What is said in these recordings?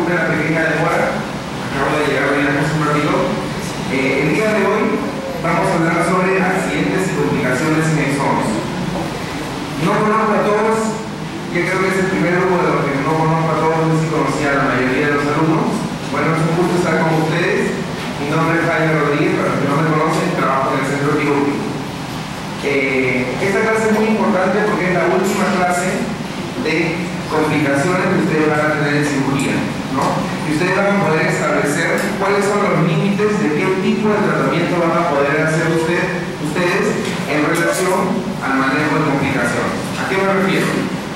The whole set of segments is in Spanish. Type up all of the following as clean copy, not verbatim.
disculpen la pequeña demora, acabo de llegar hoy a casa un ratito. El día de hoy vamos a hablar sobre accidentes y complicaciones en exons. No conozco a todos, que creo que es el primer grupo de los que no conozco a todos, no sé si conocía a la mayoría de los alumnos. Bueno, es un gusto estar con ustedes. Mi nombre es Jaime Rodríguez, para los que no me conocen, trabajo en el centro quirúrgico. Esta clase es muy importante porque es la última clase de complicaciones que ustedes van a tener en cirugía, ¿no? Y ustedes van a poder establecer cuáles son los límites de qué tipo de tratamiento van a poder hacer ustedes en relación al manejo de complicaciones. ¿A qué me refiero?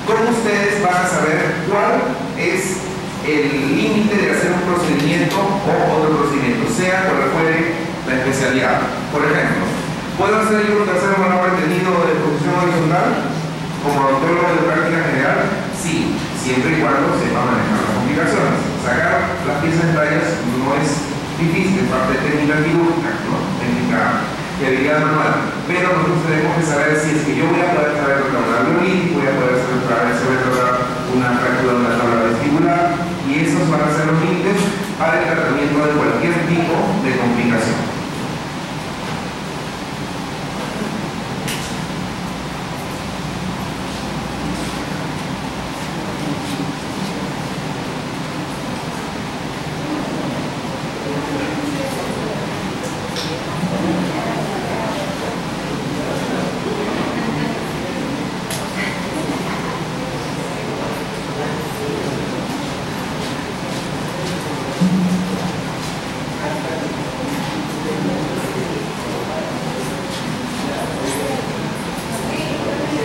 ¿Cómo ustedes van a saber cuál es el límite de hacer un procedimiento o otro procedimiento, sea cual fuere la especialidad? Por ejemplo, ¿puedo hacer yo un tercer manual retenido de posición horizontal como odontólogo de práctica general? Sí, siempre y cuando sepa manejar las complicaciones. Sacar las piezas de tallas no es difícil, es parte de técnica quirúrgica, ¿no? Técnica de habilidad manual. Pero nosotros tenemos que saber si es que yo voy a poder saber tratar la oblique, voy a poder saber tratar una fractura de una tabla vestibular, y esos van a ser los límites para el tratamiento de cualquier tipo de complicación.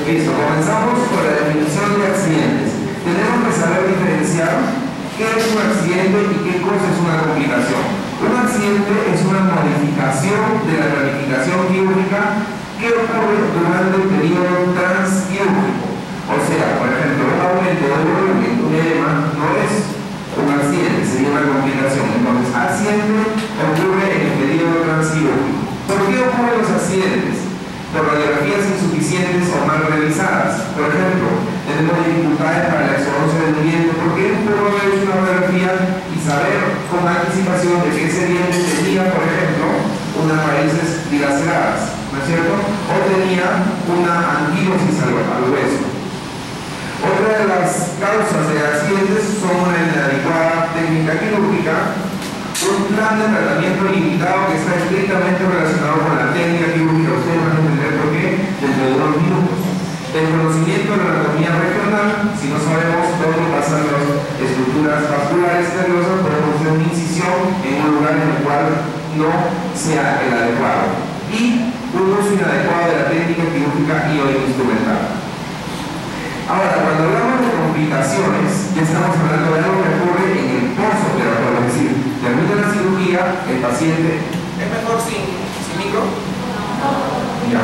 Listo, comenzamos con la definición de accidentes. Tenemos que saber diferenciar qué es un accidente y qué cosa es una complicación. Un accidente es una modificación de la planificación quirúrgica que ocurre durante el periodo transquirúrgico. O sea, por ejemplo, un aumento de volumen, un edema, no es un accidente, sería una complicación. Entonces, accidente ocurre en el periodo transquirúrgico. ¿Por qué ocurren los accidentes? Por radiografías insuficientes o mal realizadas. Por ejemplo, tenemos dificultades para la exodoncia del diente porque no puedo haber hecho una radiografía y saber con anticipación de que ese diente tenía, por ejemplo, unas raíces dilaceradas, ¿no es cierto? O tenía una anquilosis al hueso. Otra de las causas de accidentes son una inadecuada técnica quirúrgica, un plan de tratamiento limitado que está estrictamente relacionado con la técnica quirúrgica. Ustedes van a entender por qué dentro de unos minutos. El conocimiento de la anatomía regional, si no sabemos dónde pasan las estructuras vasculares nerviosas, podemos hacer una incisión en un lugar en el cual no sea el adecuado. Y un uso inadecuado de la técnica quirúrgica y o instrumental. Ahora, cuando hablamos de complicaciones, ya estamos hablando de algo que ocurre en el postoperatorio, es decir, termina la cirugía, el paciente... ¿Es mejor sin micro? Ya.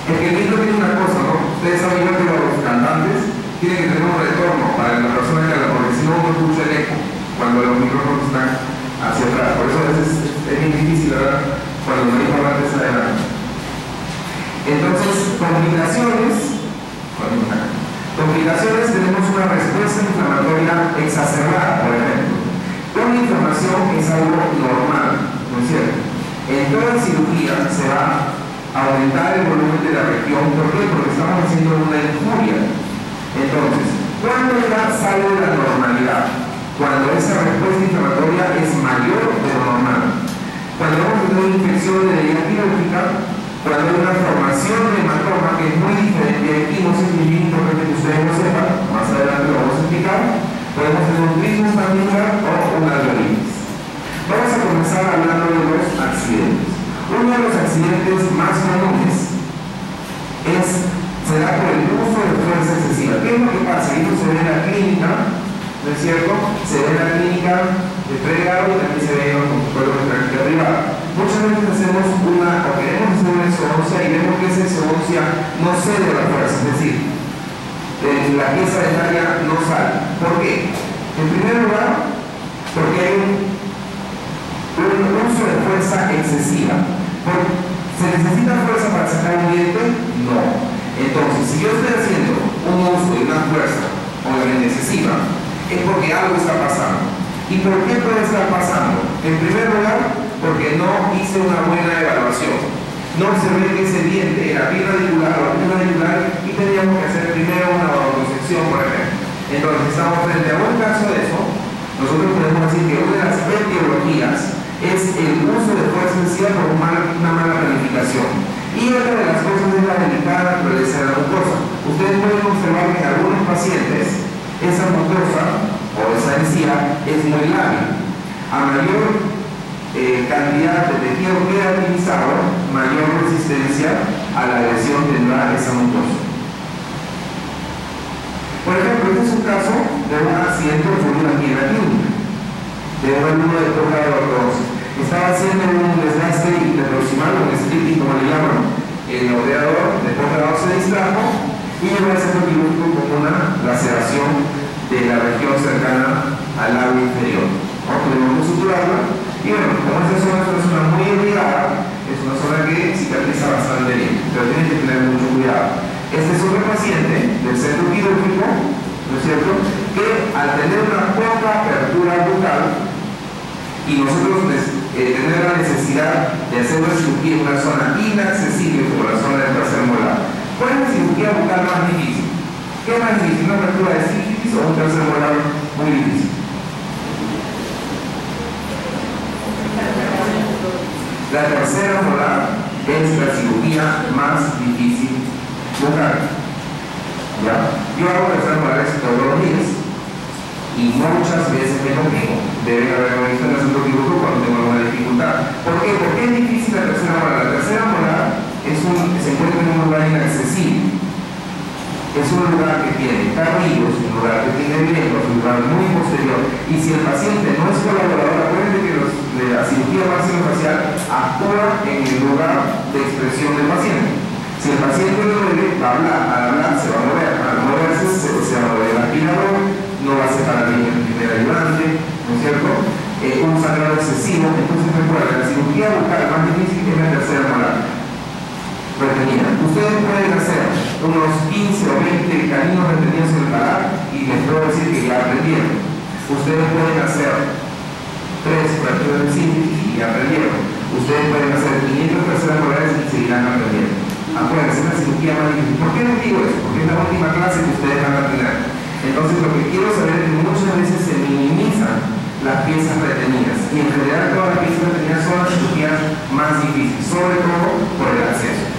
Es que el micro tiene una cosa, ¿no? Ustedes saben que los cantantes tienen que tener un retorno para la persona que habla, porque si no uno escucha el eco cuando los micrófonos están hacia atrás. Por eso a veces es bien difícil, ¿verdad? Cuando los mismos hablan hacia adelante. Entonces, complicaciones tenemos una respuesta inflamatoria exacerbada, por ejemplo. Una inflamación es algo normal, ¿no es cierto? En toda cirugía se va a aumentar el volumen de la región. ¿Por qué? Porque estamos haciendo una injuria. Entonces, ¿cuándo ya sale de la normalidad? Cuando esa respuesta inflamatoria es mayor de lo normal. Cuando vamos a tener una infección de herida quirúrgica, cuando hay una formación de hematoma que es muy diferente de equimosis, y es muy importante que ustedes lo sepan, más adelante lo vamos a explicar, podemos tener un trismus mandibular o una alveolitis. Vamos a comenzar hablando de los accidentes. Uno de los accidentes más comunes será por el uso de fuerza excesiva. ¿Qué es lo que pasa? Esto se ve en la clínica, ¿no es cierto? Se ve en la clínica de pregrado y también se ve en los protocolos de práctica privada. Muchas veces hacemos o queremos hacer una exodoncia y vemos que esa exodoncia no cede la fuerza, es decir, la pieza de talla no sale. ¿Por qué? En primer lugar, porque hay un uso de fuerza excesiva. ¿Se necesita fuerza para sacar un diente? No. Entonces, si yo estoy haciendo un uso de una fuerza obviamente excesiva es porque algo está pasando. ¿Y por qué puede estar pasando? En primer lugar, porque no hice una buena evaluación. No observé que ese diente era birradicular o apiradicular y teníamos que hacer primero una odontosección, por ejemplo. Entonces, estamos frente a un caso de eso. Nosotros podemos decir que una de las etiologías es el uso de fuerza excesiva por una mala planificación. Y otra de las cosas es la delicada naturaleza de la mucosa. Ustedes pueden observar que en algunos pacientes esa mucosa o esa encía es muy lábil. A mayor cantidad de tejido queratinizado, mayor resistencia a la agresión tendrá esa mucosa. Por ejemplo, este es un caso de un accidente ocurrido aquí en la clínica, de un alumno de posgrado de ortodoncia. Estaba haciendo un desgaste interproximal, un stripping, como le llaman, el operador de posgrado se distrajo y llegó al centro quirúrgico con una laceración de la región cercana al labio inferior. Tuvimos que suturarla y bueno, como esta zona es una zona muy irrigada, es una zona que cicatriza bastante bien, pero tienen que tener mucho cuidado. Este es otro paciente del centro quirúrgico, ¿no es cierto?, que al tener una poca apertura bucal y nosotros tener la necesidad de hacer una cirugía en una zona inaccesible como la zona del tercer molar, ¿cuál es la cirugía bucal más difícil? ¿Qué es más difícil? ¿Una apertura de sífilis o un tercer molar muy difícil? La tercera molar es la cirugía más difícil bucal. ¿Ya? Yo hago terceras molares todos los días y muchas veces me complico. Deben haberlo visto en el centro quirúrgico cuando tengo alguna dificultad. ¿Por qué? Porque es difícil la tercera molar. La tercera molar se encuentra en un lugar inaccesible. Es un lugar que tiene carrillos, un lugar que tiene vientos, un lugar muy posterior. Y si el paciente no es colaborador, acuérdense que la cirugía maxilofacial actúa en el lugar de expresión del paciente. Si el paciente no duele, va a hablar, al hablar se va a mover, al moverse se va a mover el aspirador, no va a separar bien el primer ayudante, ¿no es cierto? Un sangrado excesivo. Entonces recuerden, la cirugía bucal más difícil es la tercera molar retenida. Ustedes pueden hacer unos 15 o 20 caninos retenidos en el paladar y les puedo decir que ya aprendieron. Ustedes pueden hacer 3 fracturas de sífilis y ya aprendieron. Ustedes pueden hacer 500 terceras molares y seguirán aprendiendo. Acuérdense, es la cirugía más difícil. ¿Por qué les digo eso? Porque es la última clase que ustedes van a tener. Entonces lo que quiero saber es que muchas veces se minimizan las piezas retenidas y en general todas las piezas retenidas son las cirugías más difíciles, sobre todo por el acceso.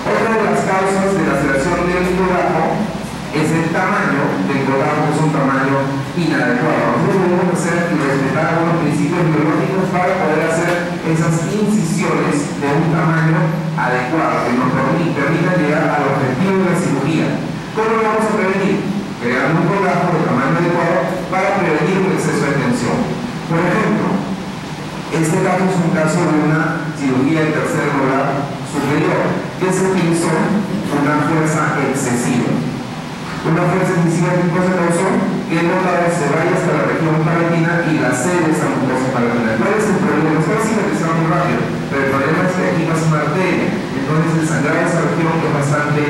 Otra de las causas de la laceración del codajo es el tamaño del codajo, que es un tamaño inadecuado. Nosotros debemos hacer y respetar algunos principios biológicos para poder hacer esas incisiones de un tamaño adecuado que nos permita llegar al objetivo de la cirugía. ¿Cómo lo vamos a prevenir? Creando un codajo de tamaño adecuado para prevenir un exceso de tensión. Por ejemplo, este caso es un caso de una cirugía de tercer molar superior que se utilizó una fuerza excesiva. Una fuerza excesiva que cosa causó que el codajo se vaya hasta la región palatina y la sede de esa mucosa palatina. ¿Cuál es el problema? Se va a cicatrizar muy rápido, pero el problema es que aquí pasa una arteria, entonces el sangrado de esa región es bastante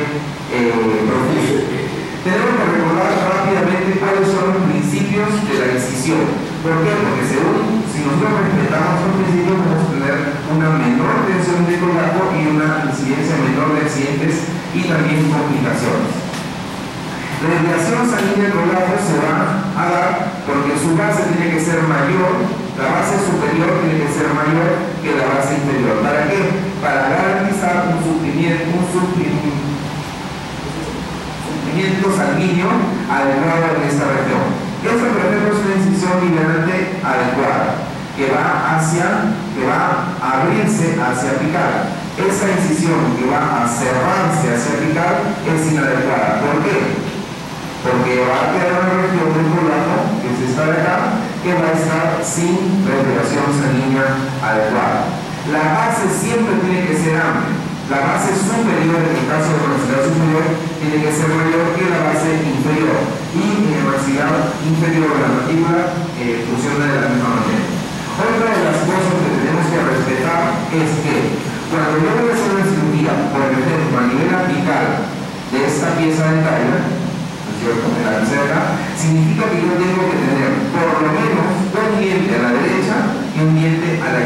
profundo. Tenemos que recordar rápidamente cuáles son los principios de la incisión. ¿Por qué? Porque si nosotros respetamos los principios, vamos a tener una menor tensión de codajo y una incidencia menor de accidentes y también complicaciones. La desviación sanguínea del codajo se va a dar porque su base tiene que ser mayor, la base superior tiene que ser mayor que la base inferior. ¿Para qué? Para garantizar un surtimiento sanguíneo adecuado en esta región. Esta, por ejemplo, es una incisión liberante adecuada que va a abrirse hacia apical. Esta incisión que va a cerrarse hacia apical es inadecuada. ¿Por qué? Porque va a quedar una región del codajo, que es esta de acá, que va a estar sin respiración sanguínea adecuada. La base siempre tiene que ser amplia. La base superior, en el caso del maxilar superior, tiene que ser mayor que la base inferior. Y en el maxilar inferior, la mandíbula, funciona de la misma manera. Otra de las cosas que tenemos que respetar es que cuando yo voy a hacer una cirugía, por ejemplo, a nivel apical de esta pieza dentaria, de la cerca, significa que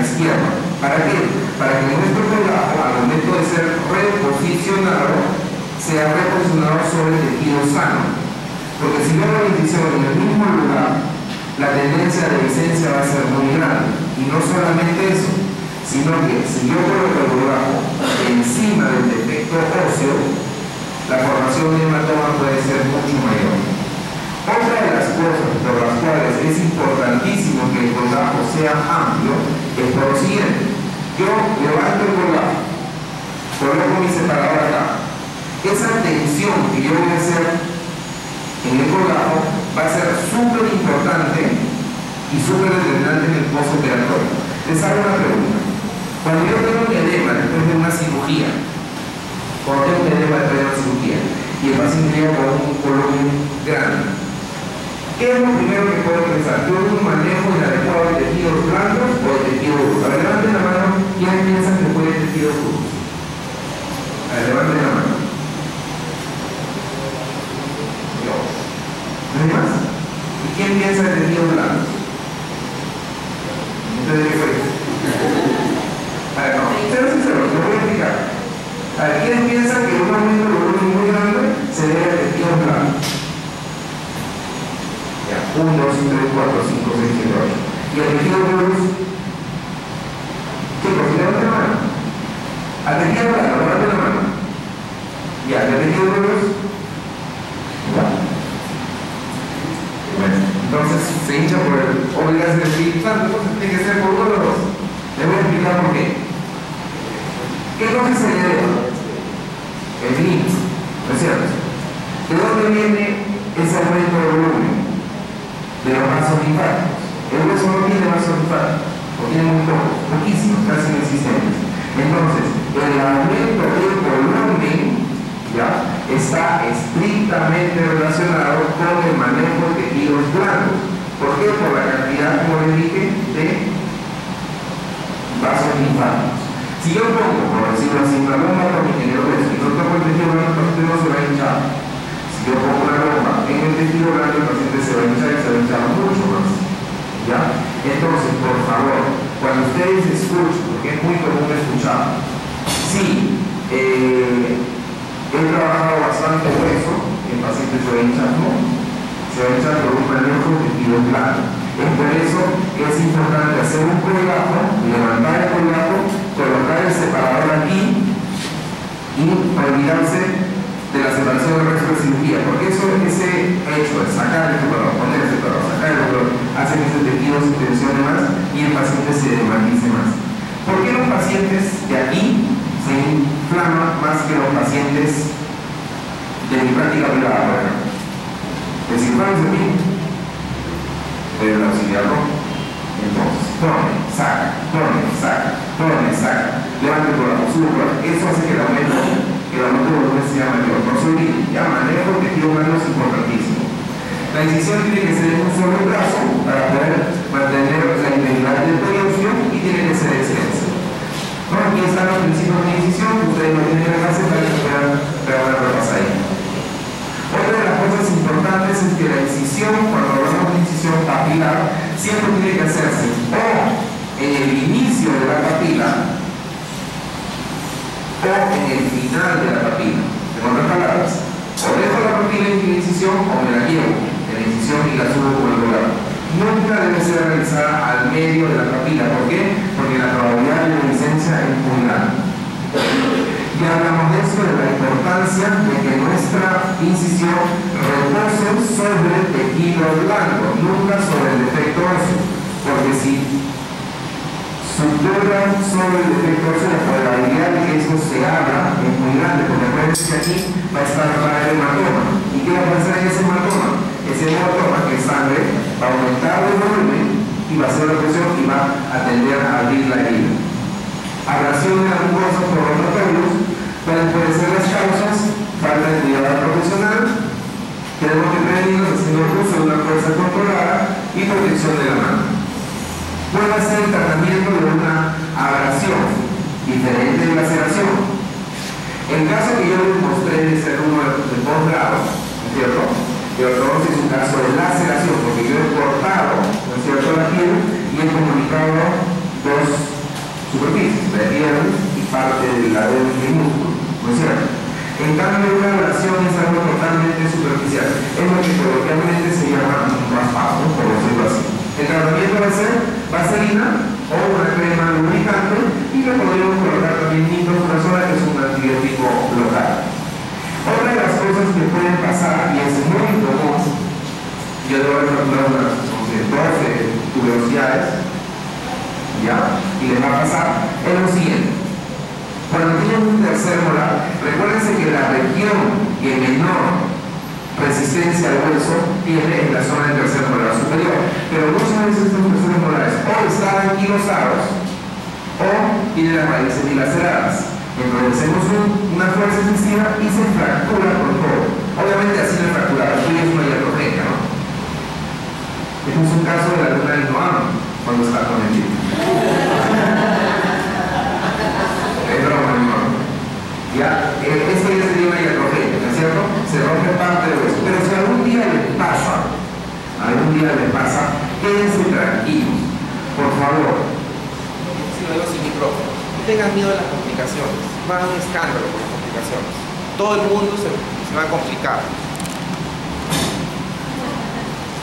izquierda. ¿Para qué? Para que nuestro colágeno, al momento de ser reposicionado, sea reposicionado sobre el tejido sano. Porque si yo hago la incisión en el mismo lugar, la tendencia de dehiscencia va a ser muy grande. Y no solamente eso, sino que si yo coloco el colágeno encima del defecto óseo, la formación de hematoma puede ser mucho mayor. Otra de las cosas por las cuales es importantísimo que el colágeno sea amplio es por lo siguiente. Yo levanto el colágeno, coloco mi separador acá. Esa tensión que yo voy a hacer en el colágeno va a ser súper importante y súper determinante en el postoperatorio. Les hago una pregunta. Cuando yo tengo un edema después de una cirugía, y el paciente llega con un volumen grande, ¿qué es lo primero que puedo pensar? ¿Yo un manejo inadecuado de tejidos blandos o de tejidos duros? A ver, levanten la mano, ¿quién piensa que fue de tejidos duros? A ver, levanten la mano. Yo. ¿No hay más? ¿Y quién piensa de tejidos blandos? ¿Ustedes qué creen? A ver, no, sean sinceros, lo voy a explicar. A ver, ¿quién piensa que un aumento de volumen muy grande se debe a tejidos blandos? 1, 2, 3, 4, 5, 6, 7, 8. ¿Y el tejido duros? Chicos, levanten la mano. Al tejido blando, levanten la mano. Ya, ¿el tejido duros? Bueno, entonces se hincha por el obligación del Espíritu Santo, entonces tiene que ser por uno de los dos. Les voy a explicar por qué. ¿Qué cosa se hereda? El linfo, ¿no es cierto? ¿De dónde viene ese aumento de volumen? De los vasos linfáticos. El hueso no tiene vasos linfáticos, o tiene muy pocos, poquísimos, casi inexistentes. Entonces, el aumento del volumen ya está estrictamente relacionado con el manejo de tejidos blandos. ¿Por qué? Por la cantidad, como les dije, de vasos linfáticos. Si yo pongo, por decirlo así, una bomba atómica en el hueso y no toco el tejido blando, el paciente no se va a hinchar. Si yo pongo una bomba en el tejido blando, el paciente se va a hinchar y se va a hinchar mucho más. ¿Ya? Entonces, por favor, cuando ustedes escuchen, porque es muy común escuchar, sí, he trabajado bastante hueso, el paciente se va a hinchar, no, se va a hinchar por un manejo de tejido blando. Es por eso que es importante hacer un colágeno, levantar el colágeno, colocar el separador aquí y olvidarse de la separación del resto de cirugía, porque ese hecho de sacar el separador, poner el separador, sacar el separador, hace que ese tejido se tensione más y el paciente se demagnice más. ¿Por qué los pacientes de aquí se inflaman más que los pacientes de mi práctica privada, por ejemplo? ¿Les inflaman de mí? Pero el auxiliar no. Entonces, pone, saca, levante por la postura, eso hace que el aumento de volumen sea mayor. No se olviden, ya manejo el tejido blando es importantísimo. La incisión tiene que ser en un solo brazo para poder mantener la integridad del periósteo y tiene que ser extensa. Bueno, aquí están los principios de la incisión, ustedes lo tienen en la clase para que puedan dar una repasadita. Otra de las cosas importantes es que la incisión, cuando hablamos de incisión papilar, siempre tiene que hacerse o en el inicio de la papila o en el final de la papila. En otras palabras, o dejo la papila en la incisión o me la llevo en la incisión y la subo por el colágeno. Nunca debe ser realizada al medio de la papila. ¿Por qué? Porque la probabilidad de dehiscencia es muy grande. Ya hablamos de esto, de la importancia de que nuestra incisión repose sobre el tejido blando, nunca sobre el defecto óseo, porque si sutura sobre el defecto óseo, la probabilidad de que eso se abra es muy grande, porque acuérdense que aquí va a estar para el hematoma. ¿Y qué va a pasar en ese hematoma? Ese hematoma, que es sangre, va a aumentar el volumen y va a hacer la presión y va a tender a abrir la herida. Abrasión de la mucosa por los notorios, ¿cuáles pueden ser las causas? Falta de cuidado profesional, tenemos que prevenirnos haciendo uso de una fuerza controlada y protección de la mano. Puede ser el tratamiento de una abrasión, diferente de laceración. El caso que yo les mostré de ser uno de posgrado, ¿no es cierto? De ortodoncia es un caso de laceración, porque yo he cortado, ¿no es cierto?, la piel y he comunicado dos superficies, la piel y parte del labio y el músculo, ¿no es cierto? En cambio, una abrasión es algo totalmente superficial, es lo que coloquialmente se llama un raspado, por decirlo así. El tratamiento va a ser vaselina o una crema lubricante y le podemos colocar también nitrofurazona, que es un antibiótico local. Otra de las cosas que pueden pasar, y es muy común, yo debo haber fracturado unas 12 tuberosidades, ¿ya? Y les va a pasar es lo siguiente. Cuando tienen un tercer molar, recuérdense que la región que menor resistencia al hueso tiene en la zona del tercer molar superior, pero muchas veces estos terceros molares o están anquilosados o tienen las raíces dilaceradas. Entonces hacemos una fuerza excesiva y se fractura por todo. Obviamente así no es fracturado, esto es una iatrogenia, ¿no? Este es un caso de la luna del Noam cuando está con el chico. Es broma, ¿no? Ya, esto ya sería una iatrogenia, ¿no es cierto? Se rompe parte del hueso. Pero si algún día les pasa, quédense tranquilos, por favor. Si lo digo sin micrófono, no tengan miedo a las complicaciones. Va a haber un escándalo por las complicaciones. Todo el mundo se va a complicar.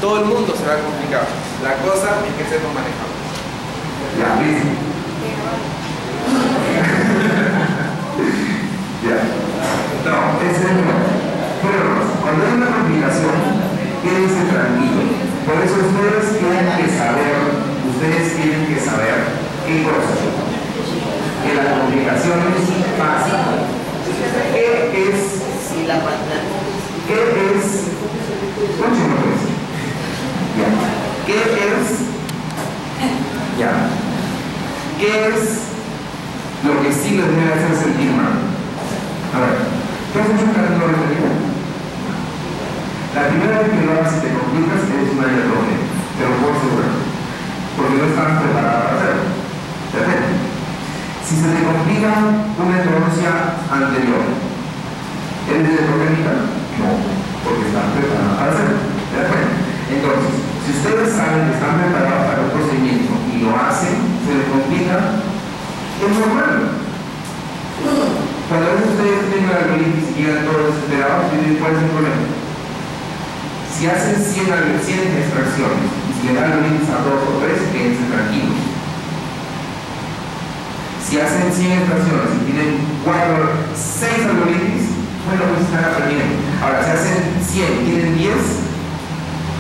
Todo el mundo se va a complicar. La cosa es que sepan manejarlo. Ya, ¿listo? Ya. No, ese no. Pero cuando hay una complicación, quédense tranquilos. Por eso ustedes tienen que saber qué cosa. Que las complicaciones pasan. ¿Qué es? Escúchenlo pues. Ya. ¿Qué es lo que sí les debe hacer sentir mal? A ver, ¿tú has hecho un camino retenido? La primera vez que lo hagas y te complicas es una iatrogenia, te lo puedo asegurar, porque no estás preparada para hacerlo. Depende. Si se te complica una endodoncia anterior, ¿eres iatrogénica? No, porque estás preparada para hacerlo. Depende. Entonces, si ustedes saben que están preparados para un procedimiento y lo hacen, se les complica, es normal. Cuando a veces ustedes tienen la artritis y llegan todos desesperados, ¿cuál es el problema? Si hacen 100 extracciones y si le dan artritis a 2 o 3, quédense tranquilos. Si hacen 100 extracciones y tienen 6 artritis, bueno, pues están aprendiendo. Ahora, si hacen 100 y tienen 10,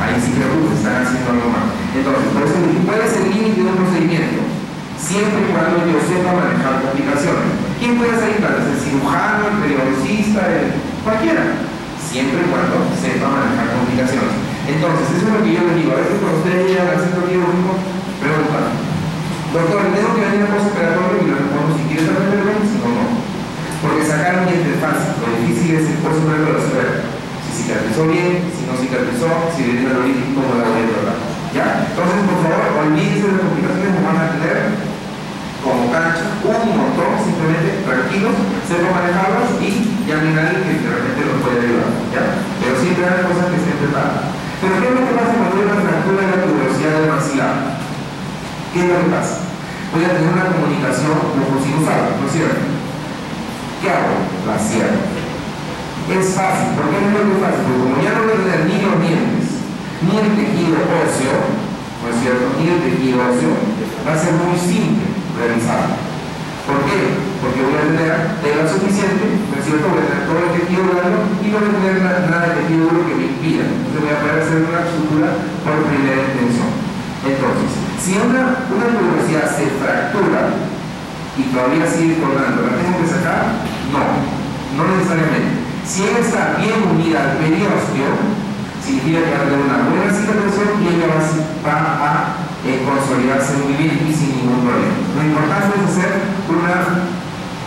ahí sí que están haciendo algo mal. Entonces, por eso, ¿cuál es el límite de un procedimiento? Siempre y cuando yo sepa manejar complicaciones. ¿Quién puede hacer implantes? ¿El cirujano, el periodista, cualquiera? Siempre y cuando sepa manejar complicaciones. Entonces, eso es lo que yo les digo. A veces cuando ustedes llegan al centro quirúrgico, preguntan, doctor, ¿tengo que venir a postoperatorio? Y le respondo si quieres aprenderlo, si no, no. Porque sacar un diente es fácil. Lo difícil es el postoperatorio de saber si cicatrizó bien, si no cicatrizó, si le dio la origen, cómo la voy a tratar. ¿Ya? Entonces, por favor, olvídense de las complicaciones que van a tener como cancha, un montón, simplemente tranquilos, sepan manejarlas y llamen a alguien que realmente los puede ayudar, ¿ya? Pero siempre hay cosas que se preparan. Pero ¿qué es lo que pasa cuando hay una fractura de la tuberosidad del maxilar? ¿Qué es lo que pasa? Voy a tener una comunicación mucosinusal, ¿no es cierto? ¿Qué hago? La cierro. Es fácil. ¿Por qué es lo que es fácil? Porque como ya no voy a tener ni los dientes, ni el tejido óseo, ¿no es cierto? Ni el tejido óseo, va a ser muy simple realizar. ¿Por qué? Porque voy a tener tela suficiente, ¿no es cierto? Voy a tener todo el tejido blando y no voy a tener nada de tejido duro que me impida. Entonces voy a poder hacer una sutura por primera intención. Entonces, si una tuberosidad se fractura y todavía sigue colgando, ¿la tengo que sacar? No, no necesariamente. Si ella está bien unida al periósteo, significa que va a tener una buena cicatrización y ella va a consolidarse muy bien y sin ningún problema. Lo importante es hacer una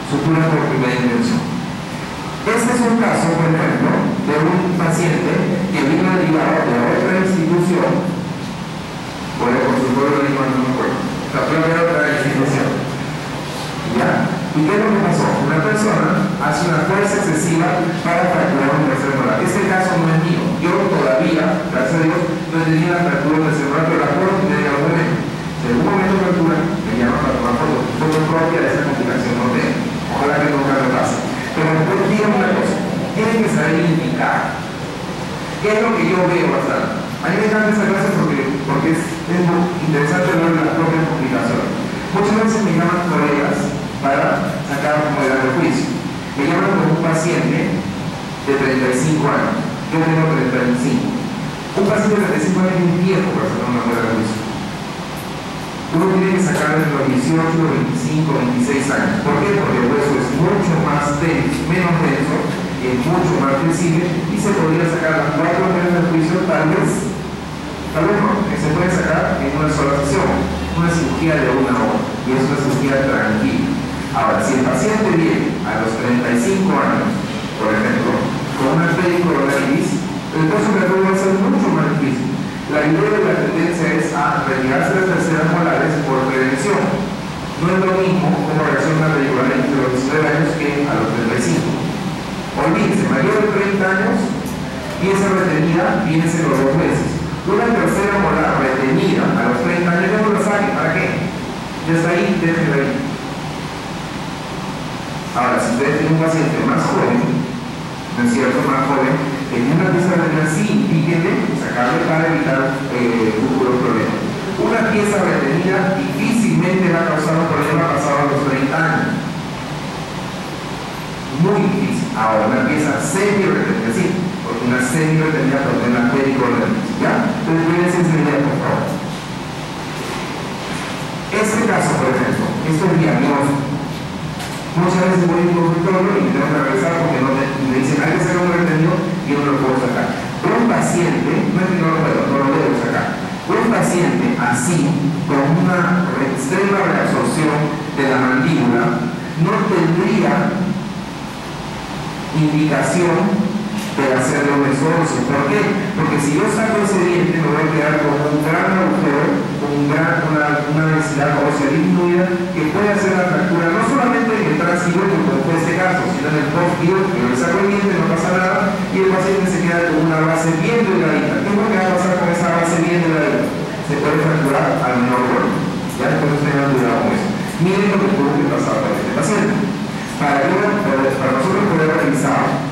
sutura por primera intención. Este es un caso, por ejemplo, de un paciente que vino derivado de otra institución, por el consultorio de Lima, no me acuerdo, la propia otra institución. ¿Ya? ¿Y qué es lo que pasó? Una persona hace una fuerza excesiva para fracturar un tercer molar. Este caso no es mío. Yo todavía, gracias a Dios, no he tenido una fractura del tercer molar, pero la puedo tener en algún momento. Si en algún momento fractura, me llaman para tomar fotos. encanta esta clase porque es interesante ver las propias complicaciones. Muchas veces me llaman colegas para sacar un modelo de juicio. Me llaman con un paciente de 35 años. Yo tengo 35. Un paciente de 35 años es viejo para sacar una modelo de juicio. Uno tiene que sacar entre los 18, 25, 26 años. ¿Por qué? Porque el hueso es mucho más denso, menos denso, es mucho más flexible y se podría sacar las 4 modelos de juicio tal vez no, que se puede sacar en una sola sesión, una cirugía de 1 hora, y es una cirugía tranquila. Ahora, si el paciente viene a los 35 años, por ejemplo, con una pericoronitis, el postoperatorio va a ser mucho más difícil. La idea de la tendencia es a retirarse las terceras molares por prevención. No es lo mismo como reacciona la pericoronitis de los 19 años que a los 35. Olvídense, mayor de 30 años, pieza retenida, piense los 2 meses. Una tercera molar retenida a los 30 años, no lo saque, ¿para qué? Ya está ahí, déjenlo ahí. Ahora, si ustedes tienen un paciente más joven, ¿no es cierto? Más joven, en una pieza retenida sí, indíquenle sacarle para evitar futuros problemas. Una pieza retenida difícilmente va a causar un problema pasado a los 30 años. Muy difícil. Ahora, una pieza semi-retenida, sí, porque una semi-retenida problema pericoronitis, ¿ya? Entonces, fíjense esa idea, por favor. Este caso, por ejemplo, esto es diagnóstico. Muchas veces voy a un consultorio y me tengo que regresar porque me dicen hay que sacar un retenido y yo no lo puedo sacar. Un paciente, no es que no lo debo sacar, un paciente así, con una extrema reabsorción de la mandíbula, no tendría indicación de hacerle un esfuerzo. ¿Por qué? Porque si yo saco ese diente me voy a quedar con un gran agujero, una densidad ósea disminuida que puede hacer la fractura no solamente en el transílogo como fue este caso, sino en el post-bio, que le saco el diente, no pasa nada y el paciente se queda con una base bien delgadita. ¿Qué es lo que va a pasar con esa base bien delgadita? Se puede fracturar al menor volumen. Ya después tengan cuidado con eso. Miren lo que tuvo que pasar para este paciente. Para nosotros poder realizar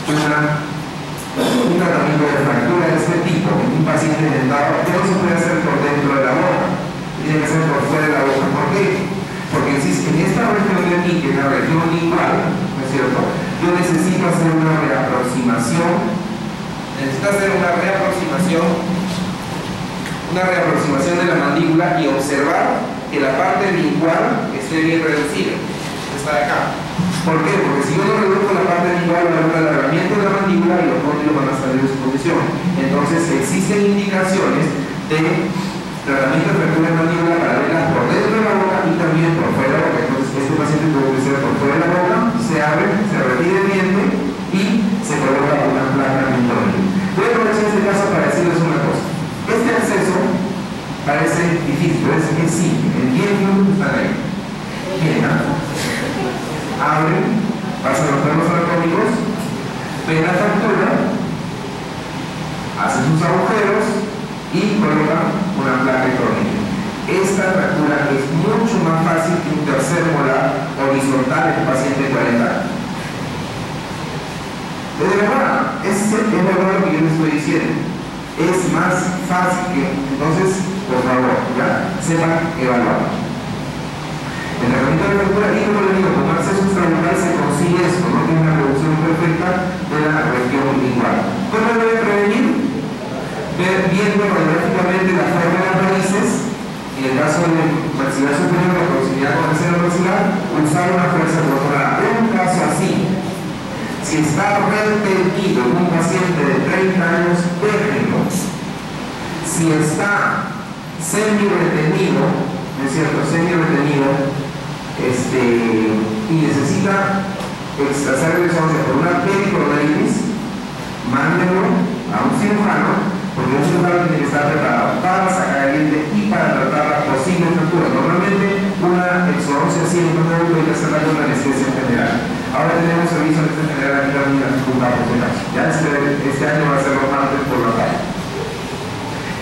un tratamiento de fractura de este tipo en un paciente dentado, que no se puede hacer por dentro de la boca, tiene que ser por fuera de la boca. ¿Por qué? Porque en esta región de aquí, que es la región lingual, ¿no es cierto? Yo necesito hacer una reaproximación de la mandíbula y observar que la parte lingual esté bien reducida. Está de acá. ¿Por qué? Porque si yo no reduzco la parte lingual, va a haber un alargamiento de la mandíbula y los cóndilos van a salir de su posición. Entonces, existen indicaciones de tratamiento de fractura de mandíbula para verlas por dentro de la boca y también por fuera de la boca. Entonces, este paciente tuvo que ser por fuera de la boca, se abre, se retira el diente y se coloca una placa endodontal. Voy a aprovechar este caso para decirles una cosa. Este acceso parece difícil, parece que es simple. En 10 minutos están ahí. Miren, abren, pasan los planos anatómicos, ven la fractura, hacen sus agujeros y colocan una placa crónica. Esta fractura es mucho más fácil que un tercer molar horizontal en un paciente de 40 años. De verdad, es verdad lo que yo les estoy diciendo. Es más fácil que, entonces, por favor, ya sepan evaluar. En la herramienta de fractura y como le digo, con acceso extrabucal se consigue esto, no tiene una reducción perfecta de la región lingual. ¿Cómo lo debe prevenir? Viendo radiográficamente la forma de las raíces, en el caso de maxilar superior, la proximidad con el seno maxilar, usar una fuerza corporal. En un caso así, si está retenido en un paciente de 30 años, déjenlo. Si está semi-retenido, ¿no es cierto? Semi-retenido, y necesita hacer resonancia por una pericoronitis, mándenlo a un cirujano, porque un cirujano tiene que estar preparado para sacar el diente y para tratar la posible fractura. Normalmente una exodoncia así en un médico hay que hacerla con anestesia general. Ahora tenemos servicio de anestesia general aquí también en la facultad, por si acaso. Ya este año va a ser los martes por la tarde.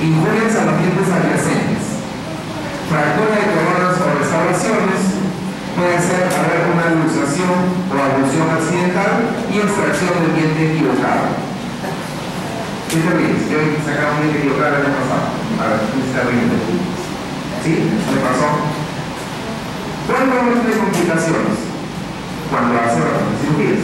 Injurias a los dientes adyacentes. Fractura de coronas o restauraciones. Puede ser haber una luxación o abducción accidental y extracción del diente equivocado. ¿Qué te ríes? Yo sacaba un equivocado el año pasado. A ver, ¿qué está riendo? ¿Sí? ¿Me pasó? ¿Cuándo no tiene complicaciones? Cuando hace bastantes cirugías.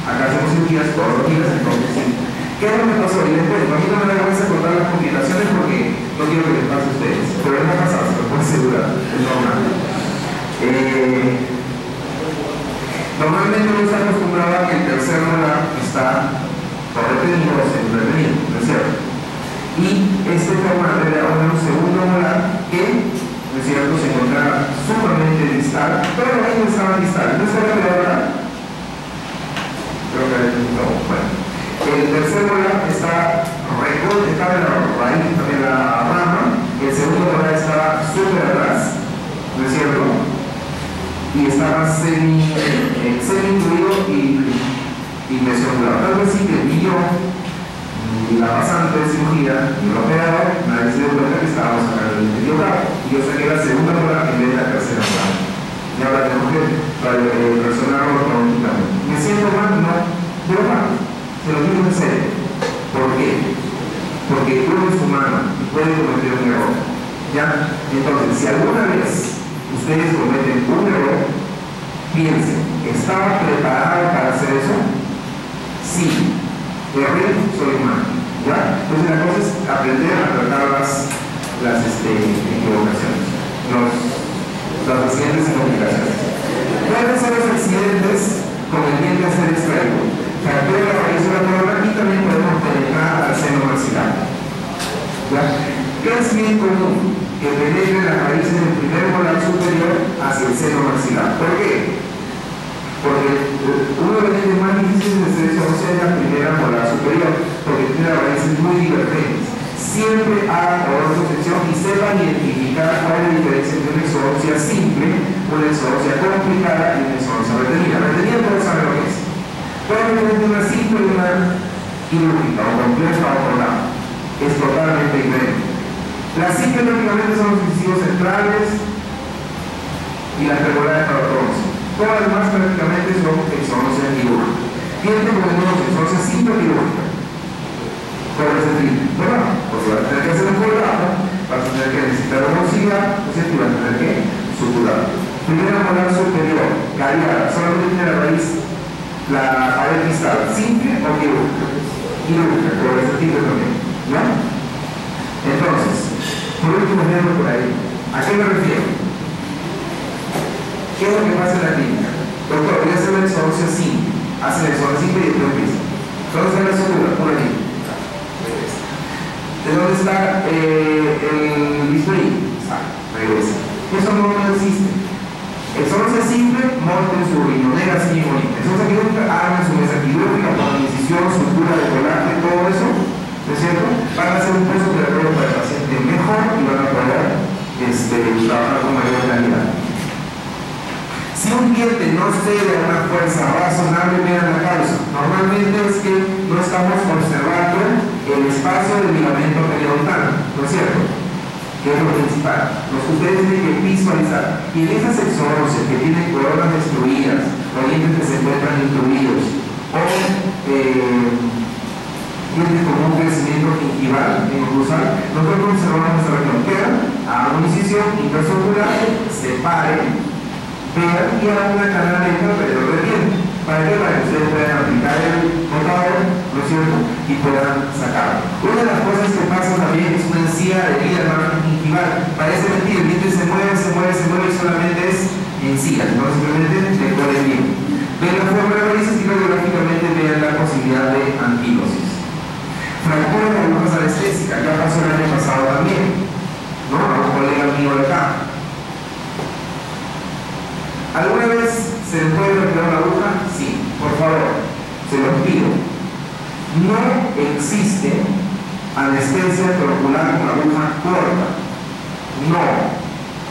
Acá hacemos cirugías todos los días, entonces sí. ¿Qué es lo que pasó? Y después, a mí no me da vergüenza contar las complicaciones porque no quiero que les pase a ustedes. Pero es una pasada, se lo puedo asegurar, es normal. Normalmente uno está acostumbrado a que el tercer molar está por retenido o semi-retenido, ¿no es cierto? Y este forma de un segundo molar que, ¿no es cierto?, se encontraba sumamente distal, pero ahí no estaba distal. ¿No estaba de ahora? Creo que no, bueno. El tercer molar está en la raíz, en la rama, el segundo molar estaba súper atrás, ¿no es cierto? Y estaba semi-incluido y mesoculado. Tal vez sí que vi yo la pasante de cirugía y el operador me dio cuenta que estábamos sacando el equivocado y yo saqué la segunda molar en vez de la tercera molar. Y ahora tengo que reaccionarlo ortodónticamente. ¿Me siento mal? No, pero mal. Se lo digo en serio. ¿Por qué? Porque uno es humano y puede cometer un error. ¿Ya? Entonces, si alguna vez ustedes cometen un error, piensen, ¿estaba preparado para hacer eso? Sí. Error, soy humano. ¿Ya? Entonces la cosa es aprender a tratar las equivocaciones, los accidentes y complicaciones. Pueden ser los accidentes con el diente a ser extraído. Fractura de la raíz de la corona y también podemos penetrar al seno maxilar. ¿Ya? ¿Qué es bien común? Que penetre las raíces del primer molar superior hacia el seno maxilar. ¿Por qué? Porque uno de los dientes más difíciles de hacer eso es la primera molar superior, porque tiene las raíces muy divergentes. Siempre hagan ortocepción y sepan identificar cuál es la diferencia entre una exodoncia simple, una exodoncia complicada y una exodoncia retenida. Retenida todos saben lo que es. Pueden tener una simple y una quirúrgica o compleja o colada. Es totalmente diferente. Las simple prácticamente son los incisivos centrales y las regulares para ortodoncia. Todas las demás prácticamente son exodoncia quirúrgica. Diente con una exodoncia simple quirúrgica. Por ese fin, ¿verdad? Porque vas a tener que hacer un colgado, vas a tener que necesitar una auxiliar, y vas a tener que suturar. Primera molar superior, cariada, solamente tiene la raíz, la pared distal, simple o quirúrgica. Quirúrgica, por ese tipo también, ¿no? Entonces, por último, ejemplo por ahí, ¿a qué me refiero? ¿Qué es lo que pasa en la clínica? Doctor, voy a hacer la exodoncia simple, hace la exodoncia simple y después empieza. ¿Dónde está la sutura? Por aquí. ¿De dónde está el bisturí? Regresa. Eso no existe. Exodoncia simple, monten su riñonera así bonita. Exodoncia quirúrgica, hagan su mesa quirúrgica con incisión, sutura de colante, todo eso, ¿no es cierto? Van a hacer un peso operatorio para el paciente mejor y van a poder trabajar con mayor calidad. Si un diente no cede a una fuerza razonable, vean la causa. Normalmente es que no estamos observando el espacio del ligamento periodontal, ¿no es cierto? Que es lo principal. Los que ustedes tienen que visualizar. Y en esas exodoncias que tienen coronas destruidas, o dientes que se encuentran intruidos, o dientes con un crecimiento gingival en cruzal, nosotros observamos esta región. Queda a una incisión intersocular, separe, vean y hagan una canaleta alrededor del diente. ¿Para qué? Para que ustedes puedan aplicar el botador, ¿no es cierto? Y puedan sacarlo. Una de las cosas que pasa también es una encía de herida del margen gingival. Parece mentira, el diente se mueve y solamente es encía, no simplemente le pueden bien. Ven la forma de raíces y radiográficamente vean la posibilidad de anquilosis. Fractura de agujas anestésicas, ya pasó el año pasado también, ¿no? A un colega mío de acá. ¿Alguna vez se le puede retirar una aguja? Sí, por favor, se los pido. No existe anestesia intraocular con aguja corta. No.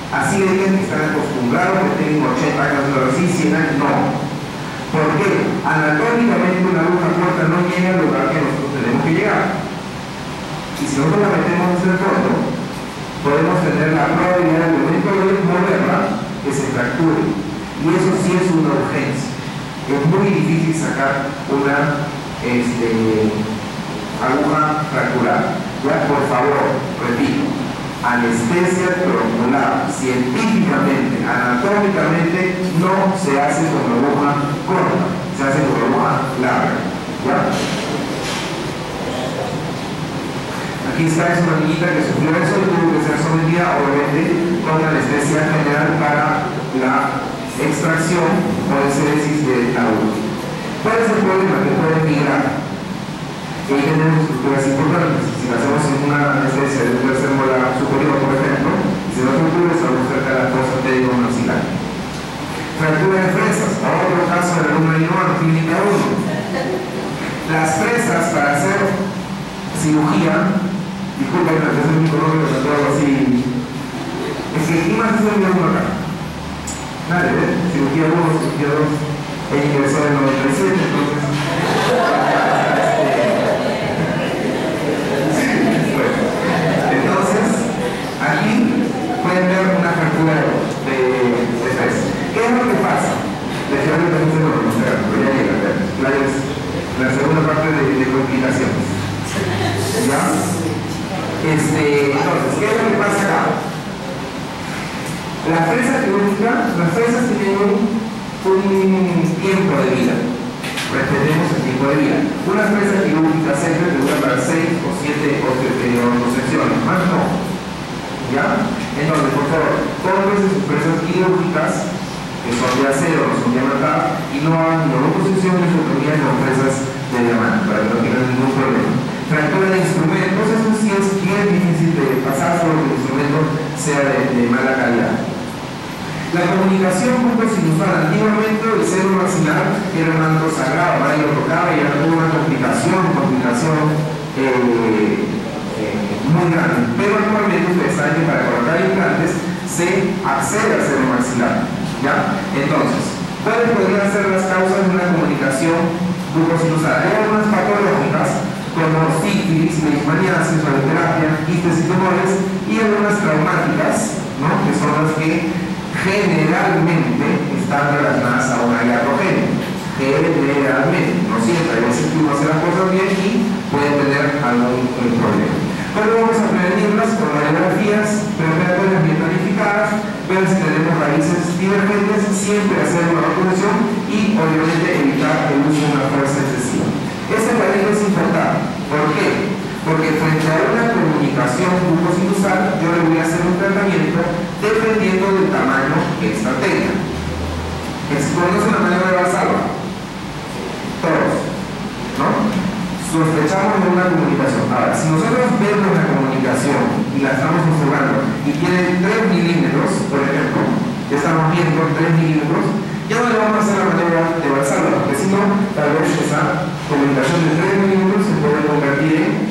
Así le digan que están acostumbrados, que tienen 80 años de así, 100 años, no. ¿Por qué? Anatómicamente una aguja corta no llega al lugar que nosotros tenemos que llegar. Y si nosotros la metemos desde el fondo, podemos tener la probabilidad de momento de moverla que se fracture. Y eso sí es una urgencia. Es muy difícil sacar una aguja fracturada. Ya, por favor, repito, anestesia trocular, científicamente, anatómicamente, no se hace con aguja corta, se hace con aguja larga. ¿Ya? Aquí está, es una niñita que sufrió eso y tuvo que ser sometida, obviamente, con anestesia general para la extracción o exéresis de la aguja. ¿Cuál es el problema? Que puede migrar. Y ahí tenemos estructuras importantes. Si lo hacemos en una anestesia de un tercer molar superior, por ejemplo, y se nos ocurre, estamos cerca de la fosa pterigo-maxilar. Fractura de fresas, otro caso de alumno Ainhoa, clínica 1. Las fresas para hacer cirugía, disculpen, la es mi color, pero todo así. Es que ¿qué más es el mismo acá? Nadie, ¿eh? Cirugía 1, cirugía 2. Ella ingresó en 97, entonces. Entonces, aquí pueden ver una fractura de fresas. ¿Qué es lo que pasa? De hecho, ahorita también se lo voy a mostrar, pero ya llega, la segunda parte de complicaciones. ¿Ya? Entonces, ¿qué es lo que pasa acá? La fresa quirúrgica, las fresas tienen un tiempo de vida. Respetemos el tiempo de vida. Una fresa quirúrgica siempre te dura para 6 o 7 secciones, más no. ¿Ya? Entonces, por favor, cómprense sus fresas quirúrgicas, que son de acero, no son de metal, y no hagan ni oposición ni sotomía con fresas de diamante, para que no tengan ningún problema. Fractura de instrumentos, eso sí es bien difícil de pasar, solo que el instrumento sea de mala calidad. La comunicación bucosinusal, antiguamente el seno maxilar era un manto sagrado, nadie lo tocaba y era una complicación muy grande. Pero actualmente ustedes saben que para colocar implantes se accede al seno maxilar. ¿Ya? Entonces, ¿cuáles podrían ser las causas de una comunicación bucosinusal? Hay algunas patológicas como sífilis, leishmaniasis, radioterapia, quistes y tumores, y algunas traumáticas, ¿no? Que son las que generalmente están relacionadas a una iatrogenia. Generalmente, no siempre, hay veces que uno hace las cosas bien y puede tener algún problema. Pero vamos a prevenirlas con radiografías preoperatorias bien planificadas, ver si tenemos raíces divergentes, siempre hacer una vacunación y obviamente evitar el uso de una fuerza excesiva. Este parámetro es importante. ¿Por qué? Porque frente a una comunicación bucosinusal, yo le voy a hacer un tratamiento dependiendo del tamaño que esta tenga. ¿Se conoce la maniobra de Valsalva? Todos, ¿no? Sospechamos de una comunicación. Ahora, si nosotros vemos la comunicación y la estamos observando y tiene 3 milímetros, por ejemplo, ya estamos viendo 3 milímetros, ya no le vamos a hacer la maniobra de Valsalva, porque si no, tal vez esa comunicación de 3 milímetros se puede convertir en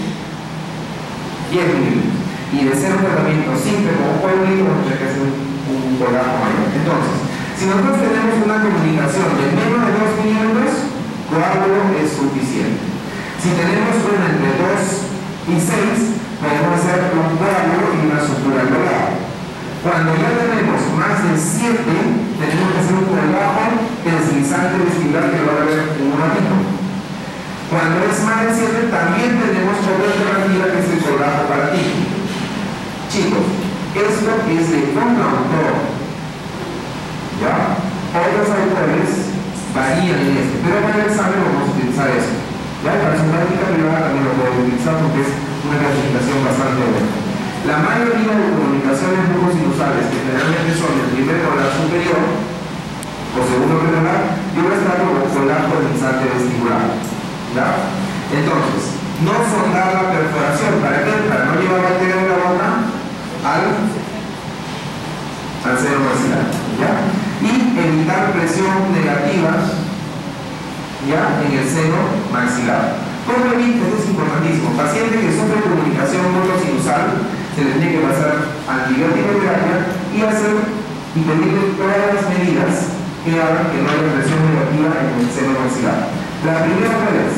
10 milímetros. Y de ser un tratamiento simple como pueblo, vamos a tener que hacer un colgajo mayor. Entonces, si nosotros tenemos una comunicación de menos de 2 milímetros, coágulo es suficiente. Si tenemos una entre 2 y 6, podemos hacer un coágulo y una sutura alveolar. Cuando ya tenemos más de 7, tenemos que hacer un colgajo deslizante vestibular que lo va a ver en un ratito. Cuando es más de 7, también tenemos otra alternativa que es el colgajo para ti. Chicos, esto es de un autor. ¿Ya? Otros autores varían en esto, pero para el examen vamos a utilizar esto. ¿Ya? Para su práctica privada también lo puedo utilizar porque es una clasificación bastante buena. La mayoría de comunicaciones bucosinusales, que generalmente son el primer molar superior o segundo premolar, yo voy a estar con colgajo deslizante vestibular. ¿Ya? Entonces, no sondar la perforación. ¿Para qué? Para no llevar bacteria en la boca al seno maxilar. ¿Ya? Y evitar presión negativa, ¿ya?, en el seno maxilar. ¿Cómo evita? Esto es importantísimo. Paciente que sufre comunicación bucosinusal, se le tiene que pasar antibiótico terapia y pedirle todas las medidas que hagan que no haya presión negativa en el seno maxilar. La primera es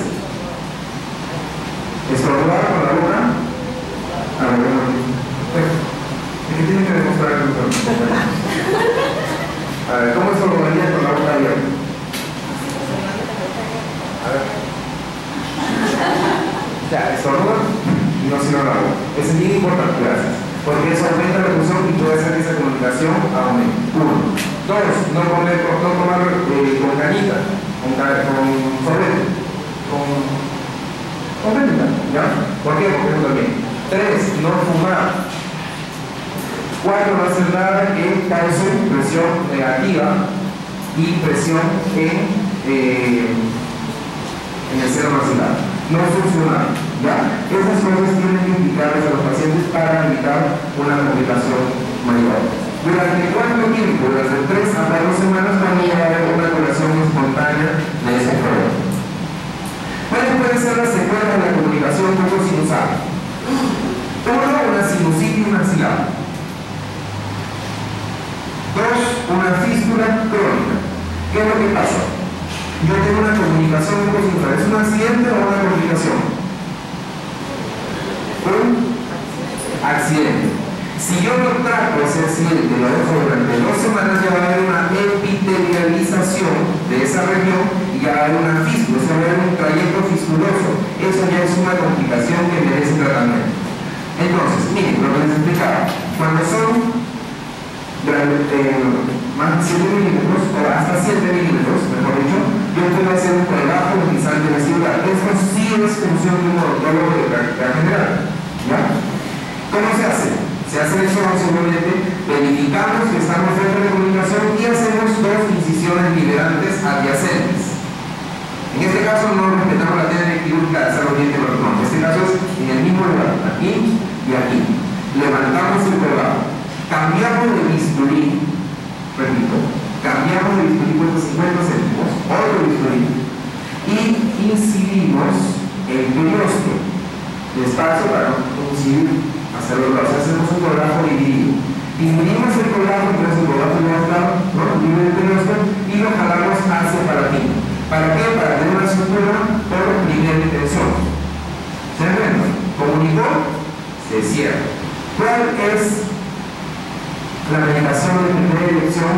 estornudar con la boca. A ver, es que tiene que demostrar el doctor. A ver, ¿cómo estornudaría con la boca abierta? A ver. Ya, eso agua. Eso es bien importante, gracias. Porque eso aumenta la función y puede hacer que esa comunicación aumente. 1. 2. No tomar con cañita, con sorbete, con cañita, ¿ya? ¿Por qué? Porque eso también. 3. No fumar. 4. No hacer nada que cause presión negativa y presión en el seno maxilar. No funcionar, ¿ya? Esas cosas tienen que indicarles a los pacientes para evitar una complicación mayor. ¿Durante cuánto tiempo? Durante 3 a 4 semanas van a haber una curación espontánea de ese problema. ¿Cuáles pueden ser las secuelas de la comunicación bucosinusal? 1. Una sinusitis maxilar. 2. Una fístula crónica. ¿Qué es lo que pasa? Yo tengo una comunicación bucosinusal. ¿Es un accidente o una complicación? Un accidente. Si yo no trato ese accidente, lo dejo durante 2 semanas, ya va a haber una epitelialización de esa región y ya va a haber una fístula, o sea, va a haber un trayecto fistuloso. Eso ya es una complicación que merece tratamiento. Entonces, miren, lo que les explicaba, cuando son más de 7 milímetros o hasta 7 milímetros, mejor dicho, yo puedo hacer un trabajo de guisante vestibular. Esto sí es función de un odontólogo de práctica general, ¿ya? ¿Cómo se hace? Se hace eso simplemente verificamos que estamos frente a la comunicación y hacemos 2 incisiones liberantes adyacentes. En este caso no respetamos la técnica quirúrgica de hacerlo bien, pero no, en este caso es en el mismo lugar, aquí y aquí. Levantamos el colgado. Cambiamos de bisturí, repito, cambiamos de bisturí por 50 céntimos, otro bisturí, y incidimos el periósteo, despacio para incidir, hacerlo, hacemos un colgajo dividido. Dividimos el colgajo, entonces el colgajo va a estar, ¿no? Libre del periósteo, y lo jalamos hacia palatino. ¿Para qué? Para tener una estructura por primera intención. ¿Se entiende? Comunicó, se cierra. ¿Cuál es la medicación de primera dirección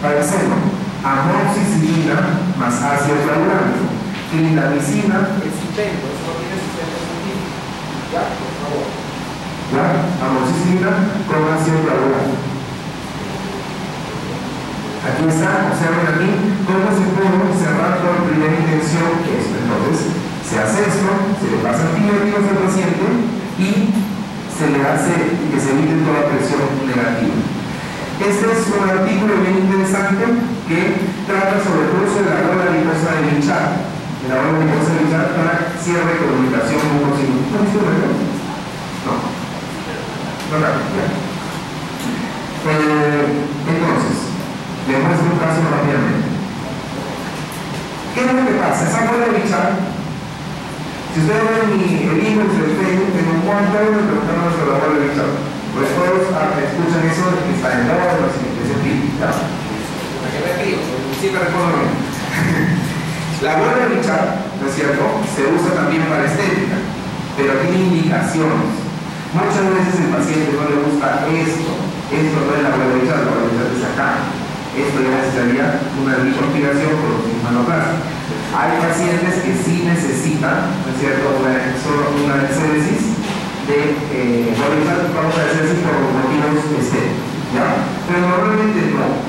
para el seno? Amoxicilina más ácido hialurónico. Clindamicina, exitento, esto tiene sustento científico. ¿Ya? Por favor. ¿Ya? Amoxicilina con ácido hialurónico. Aquí está, observen aquí cómo se puede cerrar por primera intención esto. Entonces, se hace esto, se le pasa antibióticos al paciente y se le hace que se evite toda presión negativa. Este es un artículo bien interesante que trata sobre el uso de la bola adiposa de Bichat. La bola adiposa de Bichat para cierre de comunicación bucosinusal. ¿No? No, entonces, le muestro un caso rápidamente. ¿Qué es lo que pasa? Esa bola de Bichat, si ustedes ven el email del Facebook, tengo un montón de preguntas sobre la bola de Bichat. Pues todos escuchan eso de que está en la los ese tipo, ¿ya? ¿A qué me río? Sí me recuerdo bien. La bola de Bichat, ¿no es cierto?, se usa también para estética, pero tiene indicaciones. Muchas veces el paciente no le gusta esto no es la bola de Bichat, la bola de Bichat es acá. Esto ya necesitaría una lipoaspiración por los hispanoplásticos. Hay pacientes que sí necesitan, ¿no es cierto?, una exéresis de vamos a decir así por motivos estéticos, ¿ya? Pero normalmente no,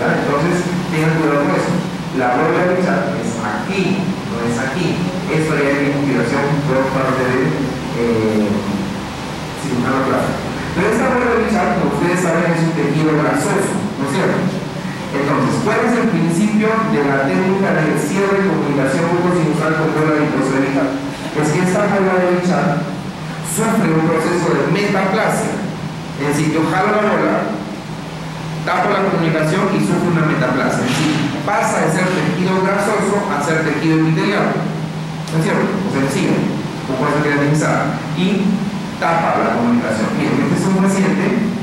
¿ya? Entonces tengan cuidado con eso. La bola de Bichat es aquí, no es aquí. Esto ya es inspiración por parte de cirujano plástico. Pero esta bola de Bichat, como ustedes saben, es un tejido grasoso, ¿no es cierto? Entonces, ¿cuál es el principio de la técnica de cierre de comunicación bucosinusal con bola adiposa de Bichat? Es que esta bola de Bichat sufre un proceso de metaplasia. Es decir, yo jalo la bola, tapo la comunicación y sufre una metaplasia. Es decir, pasa de ser tejido grasoso a ser tejido epitelial. ¿No es cierto? O sea, sigue, o puede ser queratinizada, y tapa la comunicación. Bien, este es un paciente.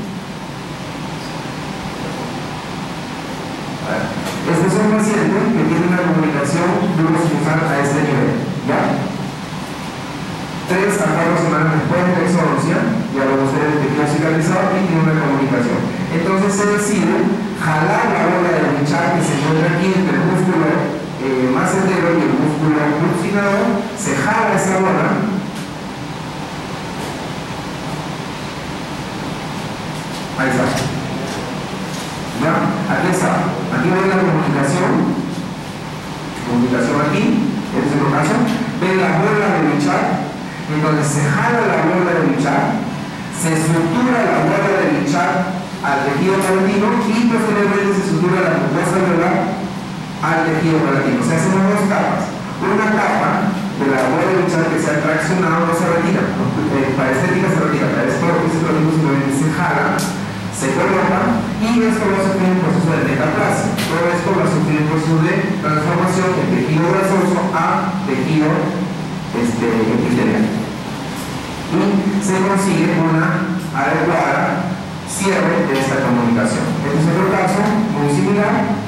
Este es un paciente que tiene una comunicación bucosinusal a este nivel. ¿Ya? 3 a 4 semanas después de la exodoncia, ya vamos a ver el tejido cicatrizado y tiene una comunicación. Entonces se decide jalar la bola de Bichat que se encuentra aquí entre el músculo macetero y el músculo buccinador, se jala esa bola Ahí está. ¿Ya? Aquí está. Aquí ven la comunicación. Comunicación aquí. Este es otro caso. Ven la bola de Bichat, en donde se jala la bola de Bichat, se estructura la bola de Bichat al tejido palatino y posteriormente se estructura la mucosa alveolar al tejido palatino. Se hacen dos capas. Una capa de la bola de Bichat que se ha traccionado no se retira. Para estética se retira. Para esto simplemente se jala, se coloca y esto va a sufrir un proceso de metaplasia. Todo esto va a sufrir un proceso de transformación de tejido grasoso a tejido epitelial. Y se consigue una adecuada cierre de esta comunicación. Este es otro caso muy similar.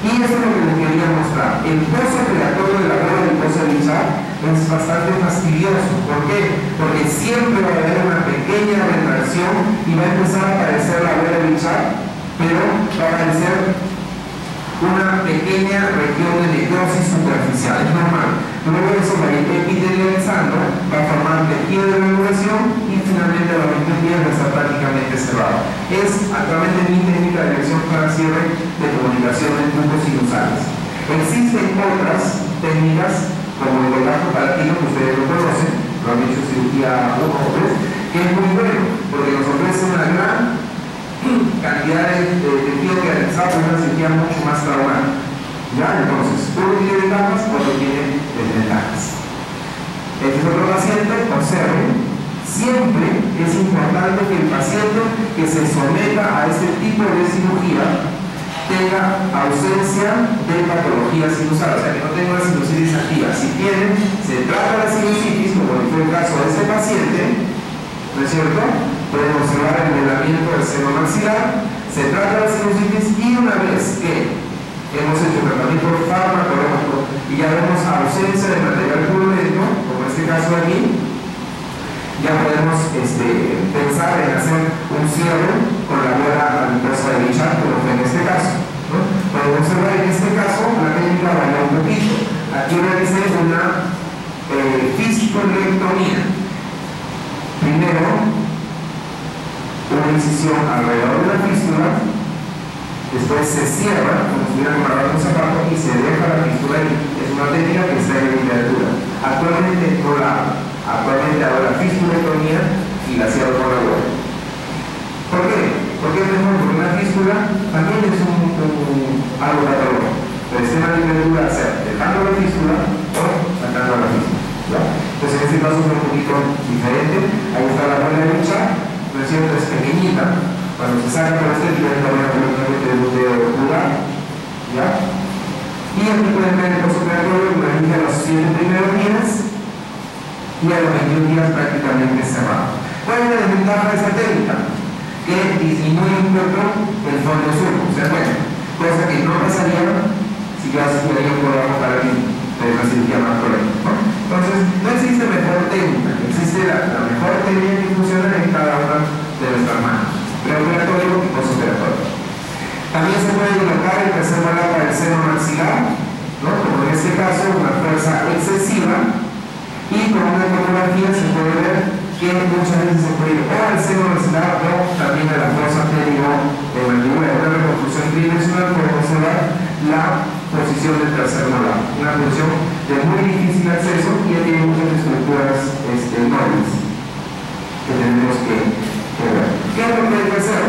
Y esto es lo que les quería mostrar. El pozo operatorio de la bola de Bichat es bastante fastidioso. ¿Por qué? Porque siempre va a haber una pequeña retracción y va a empezar a aparecer la bola de Bichat, pero va a aparecer una pequeña región de necrosis superficial. Es normal. Luego eso va a ir epitelializando, va a formar tejido de regulación y finalmente a los 21 días va a estar prácticamente cerrado. Es actualmente mi técnica de elección para cierre de comunicación en puntos sinusales. Existen otras técnicas como el dolor palatino, que ustedes lo conocen, lo han hecho cirugía 1 o 3, que es muy bueno porque nos ofrece una gran cantidad de tejido que realizado una cirugía mucho más traumática. ¿Ya? Entonces, uno tiene ventajas, otro tiene desventajas. Este es otro paciente, observen, siempre es importante que el paciente que se someta a este tipo de cirugía tenga ausencia de patología sinusal, o sea que no tenga una sinusitis activa. Si tiene, se trata la sinusitis, como fue el caso de este paciente, ¿no es cierto? Podemos observar el velamiento del seno maxilar, se trata la sinusitis y una vez que hemos hecho tratamiento farmacológico y ya vemos ausencia de material purulento, como en este caso de aquí, ya podemos pensar en hacer un cierre con la bola adiposa de Bichat, como fue en este caso, ¿no? Podemos observar en este caso la técnica varía un poquito. Aquí realicé una fistulectomía. Primero, una incisión alrededor de la fístula. Después se cierra, como si hubieran amarrado un zapato, y se deja la fístula ahí. Es una técnica que está en la literatura. Actualmente no la hago. Actualmente hago la fistulectomía y la cierro con la bola. ¿Por qué? Porque es mejor, porque una fístula también es algo patológico. Pero está en la literatura hacer dejando la fístula o sacando la fístula. ¿Ya? Entonces en este caso es un poquito diferente. Ahí está la bola de Bichat, ¿no es cierto? Es pequeñita. Cuando se saca por este nivel, la voy a colocar de un dedo pulgar, ¿ya? Y aquí pueden ver el postoperatorio durante los 7 primeros días y a los 21 días prácticamente cerrado. ¿Cuál es la desventaja de esta técnica? Que disminuye un poco el fondo surco, o sea, bueno, cosa que no pasaría si yo hiciera por abajo para mí, de una cirugía más correcta, ¿no? Entonces, no existe mejor técnica, existe la mejor técnica que funciona en cada una de nuestras manos. Preoperatorio y postoperatorio. También se puede colocar el tercer molar para el seno maxilar, ¿no? Como en este caso, una fuerza excesiva, y con una ecografía se puede ver que muchas veces se puede ir o al seno maxilar o también a la fosa anterior-mandibular. Una reconstrucción tridimensional puede observar la posición del tercer molar, una posición de muy difícil acceso y ya tiene muchas estructuras nobles que tenemos que ver. ¿Qué es lo que hay que hacer?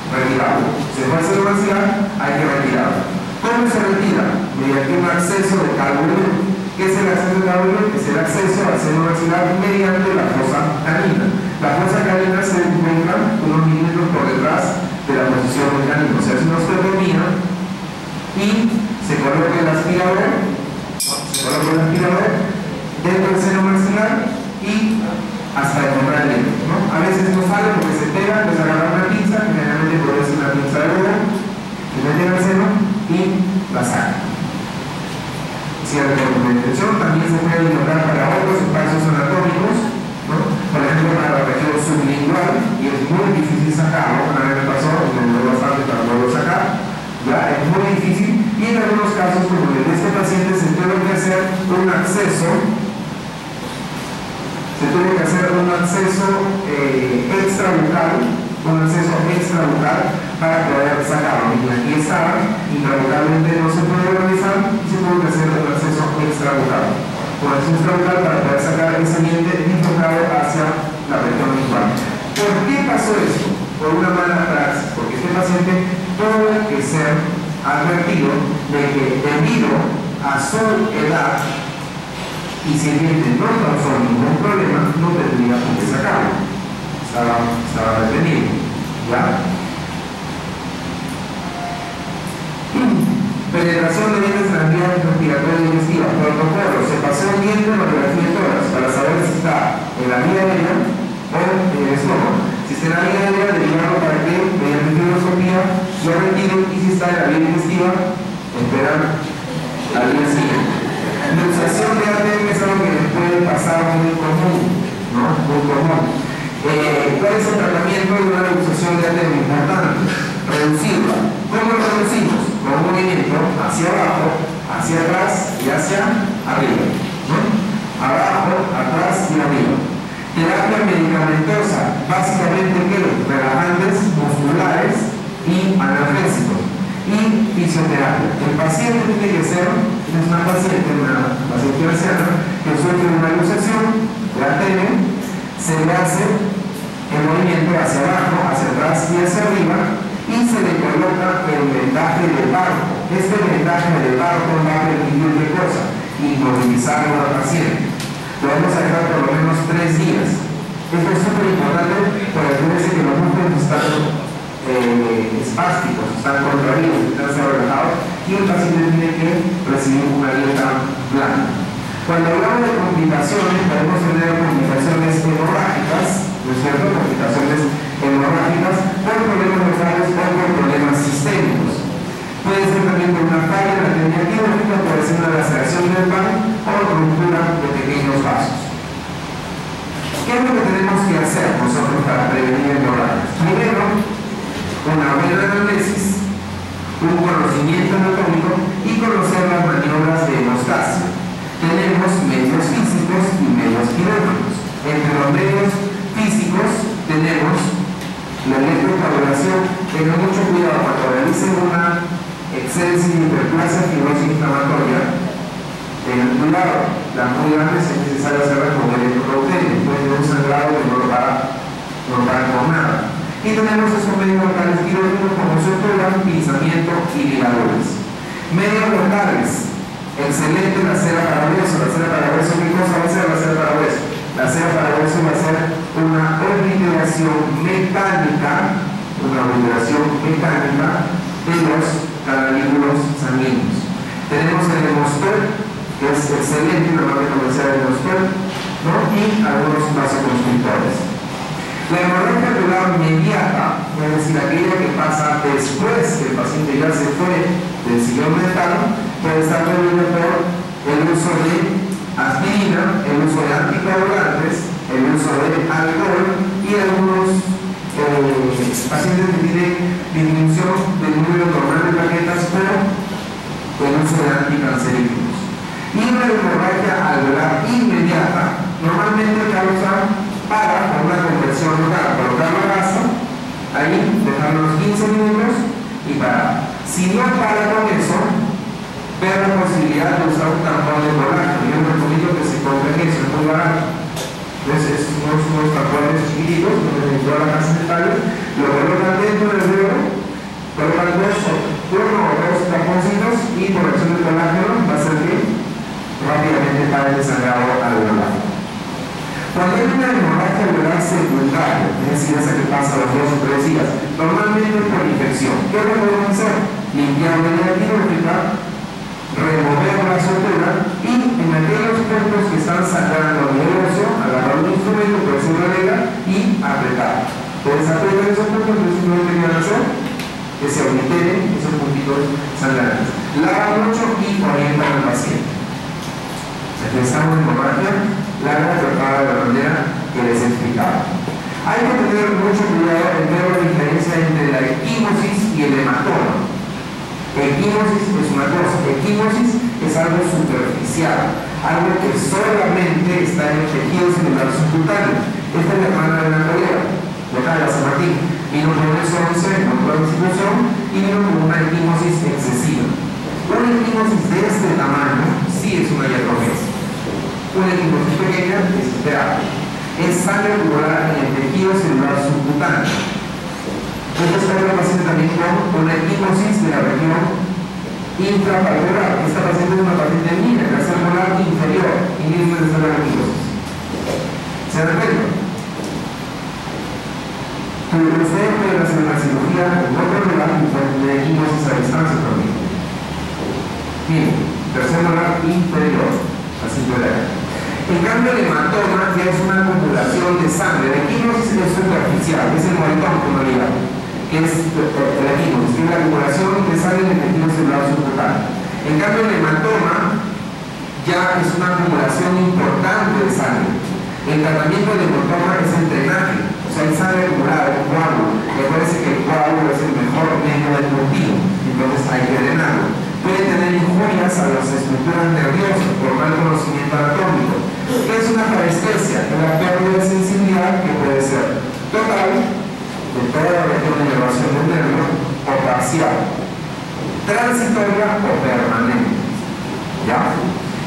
Retirarlo. Si va a ser maxilar, hay que retirarlo. ¿Cómo se retira? Mediante un acceso de cálculo. ¿Qué es el acceso de cálculo? Es el acceso al seno maxilar mediante la fosa canina. La fosa canina se encuentra unos milímetros por detrás de la posición del canino. Se hace una osteotomía y se coloca el aspirador, dentro del seno maxilar y hasta encontrar el diente, ¿no? A veces no sale porque se pega, pues agarrar una pinza, que generalmente puede ser una pinza de bola, que mete al seno y la saca. Cierre con intención, también se puede encontrar para otros espacios anatómicos, ¿no? Por ejemplo, para la región sublingual, y es muy difícil sacarlo. Una vez me pasó, me demoró bastante para poderlo sacar, ya es muy difícil, y en algunos casos, como en este paciente, se tuvo que hacer un acceso extrabucal, un acceso extrabucal para poder sacarlo. Y aquí estaba, intrabucalmente no se puede realizar y se tuvo que hacer el acceso extrabucal. Con acceso extrabucal para poder sacar ese diente bifurcado hacia la región lingual. ¿Por qué pasó esto? Por una mala praxis, porque este paciente tuvo que ser advertido de que debido a su edad y si el diente no causó ningún problema, no tendría por qué sacarlo. Estaba detenido. ¿Ya? Penetración de dientes en las vías respiratorias y digestivas. Protocolo. Se pasó el diente en la radiografía de tórax para saber si está en la vía aérea o en el estómago. Si está en la vía aérea, derivarlo para que mediante fibroscopía lo retire, y si está en la vía digestiva, esperar al día siguiente. Luxación de ATM es algo que les puede pasar muy común, ¿no? Muy común. ¿Cuál es el tratamiento de una luxación de ATM? Importante, reducirla. ¿Cómo lo reducimos? Con un movimiento hacia abajo, hacia atrás y hacia arriba, ¿no? Abajo, atrás y arriba. Terapia medicamentosa, básicamente ¿qué? Relajantes musculares y analgésicos. Y fisioterapia. El paciente tiene que ser, es una paciente anciana que sufre una luxación de ATM, se le hace el movimiento hacia abajo, hacia atrás y hacia arriba, y se le coloca el vendaje de barco. Este vendaje de barco va a permitir ¿qué cosa? Inmovilizar al paciente. Lo vamos a dejar por lo menos 3 días. Esto es súper importante porque acuérdense que los músculos están espásticos, están contraídos, están relajados, y el paciente tiene que recibir una dieta blanda. Cuando hablamos de complicaciones, podemos tener complicaciones hemorrágicas, ¿no es cierto? Complicaciones hemorrágicas por problemas locales o por problemas sistémicos. Puede ser también por una falla en la teoría quirúrgica, puede ser una laceración del pan o ruptura de pequeños vasos. ¿Qué es lo que tenemos que hacer nosotros para prevenir hemorragias? Primero, una buena anamnesis, un conocimiento anatómico y conocer las maniobras de hemostasia. Tenemos medios físicos y medios quirúrgicos. Entre los medios físicos tenemos la electrocoagulación. Tengan mucho cuidado cuando realicen una exceso de hiperplasia fibrosis inflamatoria. Tengan cuidado, las muy grandes es necesario hacerlas con electrocauterio, después de un sangrado que no lo para con nada. Y tenemos esos medios locales quirúrgicos como sutura, pinzamiento y ligaduras. Medios locales, excelente la cera para hueso. La cera para hueso, ¿qué cosa va a ser la cera para hueso? La cera para hueso va a ser una obliteración mecánica de los canalículos sanguíneos. Tenemos el hemostol, que es excelente, la marca comercial del hemostol, ¿no? Y algunos vasoconstrictores. La hemorragia alveolar inmediata, es decir, aquella que pasa después que el paciente ya se fue del sillón dental, puede estar prevista por el uso de aspirina, el uso de anticoagulantes, el uso de alcohol y algunos pacientes que tienen disminución del número normal de plaquetas por el uso de anticancerígenos. Y una hemorragia alveolar inmediata normalmente causa para una conversión local, colocar la gasa, ahí, dejarlo unos 15 minutos y parar. Si no para con eso, ver la posibilidad de usar un tampón de colágeno. Yo recomiendo que se compren eso, es muy barato. Entonces, unos tampones chiquititos, donde toda la casa de tallos, lo colocan dentro del dedo, colocan uno o dos tamponcitos y por acción del colágeno va a ser que rápidamente pare el sangrado alveolar. Cuando hay una hemorragia alveolar secundaria, es decir, esa que pasa a los 2 o 3 días, normalmente es por infección. ¿Qué le podemos hacer? Limpiar la vía quirúrgica, remover la sutura y en aquellos puntos que están sangrando doloroso, agarrar un instrumento, puede ser una regla, y apretar. Puedes apretar esos puntos, pero simplemente que van a hacer que se obliteren esos puntitos sangrantes. Lava mucho y orienta al paciente. Aquí estamos en hemorragia larga, tratada de la manera que les explicaba. Hay que tener mucho cuidado en ver la diferencia entre la equimosis y el hematoma. Equimosis es una cosa, equimosis es algo superficial, algo que solamente está en el tejido celular subcutáneo. Esta es la hermana de la colega, de acá de San Martín, vino por eso 11 regular en el tejido celular subcutáneo. Entonces hay una paciente también con una equimosis de la región intrapalpebral. Esta paciente es una paciente mía, el tercer molar inferior, y miren dónde está la equimosis. ¿Se dan cuenta? Usted puede hacer una cirugía en otro lugar y puede tener equimosis a distancia también. Miren, tercer molar inferior, así puede haber. En cambio, el hematoma ya es una acumulación de sangre. La equimosis es superficial, es el moretón, como le llaman, que es la equimosis, que es la acumulación de sangre en el tejido celular subcutáneo. En cambio, el hematoma ya es una acumulación importante de sangre. El tratamiento del hematoma es el drenaje, o sea, hay sangre acumulada, un coágulo. Recuerden que el coágulo es el mejor medio del cultivo, entonces hay que drenarlo. Puede tener injurias a las estructuras nerviosas por mal conocimiento anatómico. ¿Qué es una parestesia? La pérdida de sensibilidad que puede ser total de toda la región de inervación del nervio o parcial, transitoria o permanente. ¿Ya?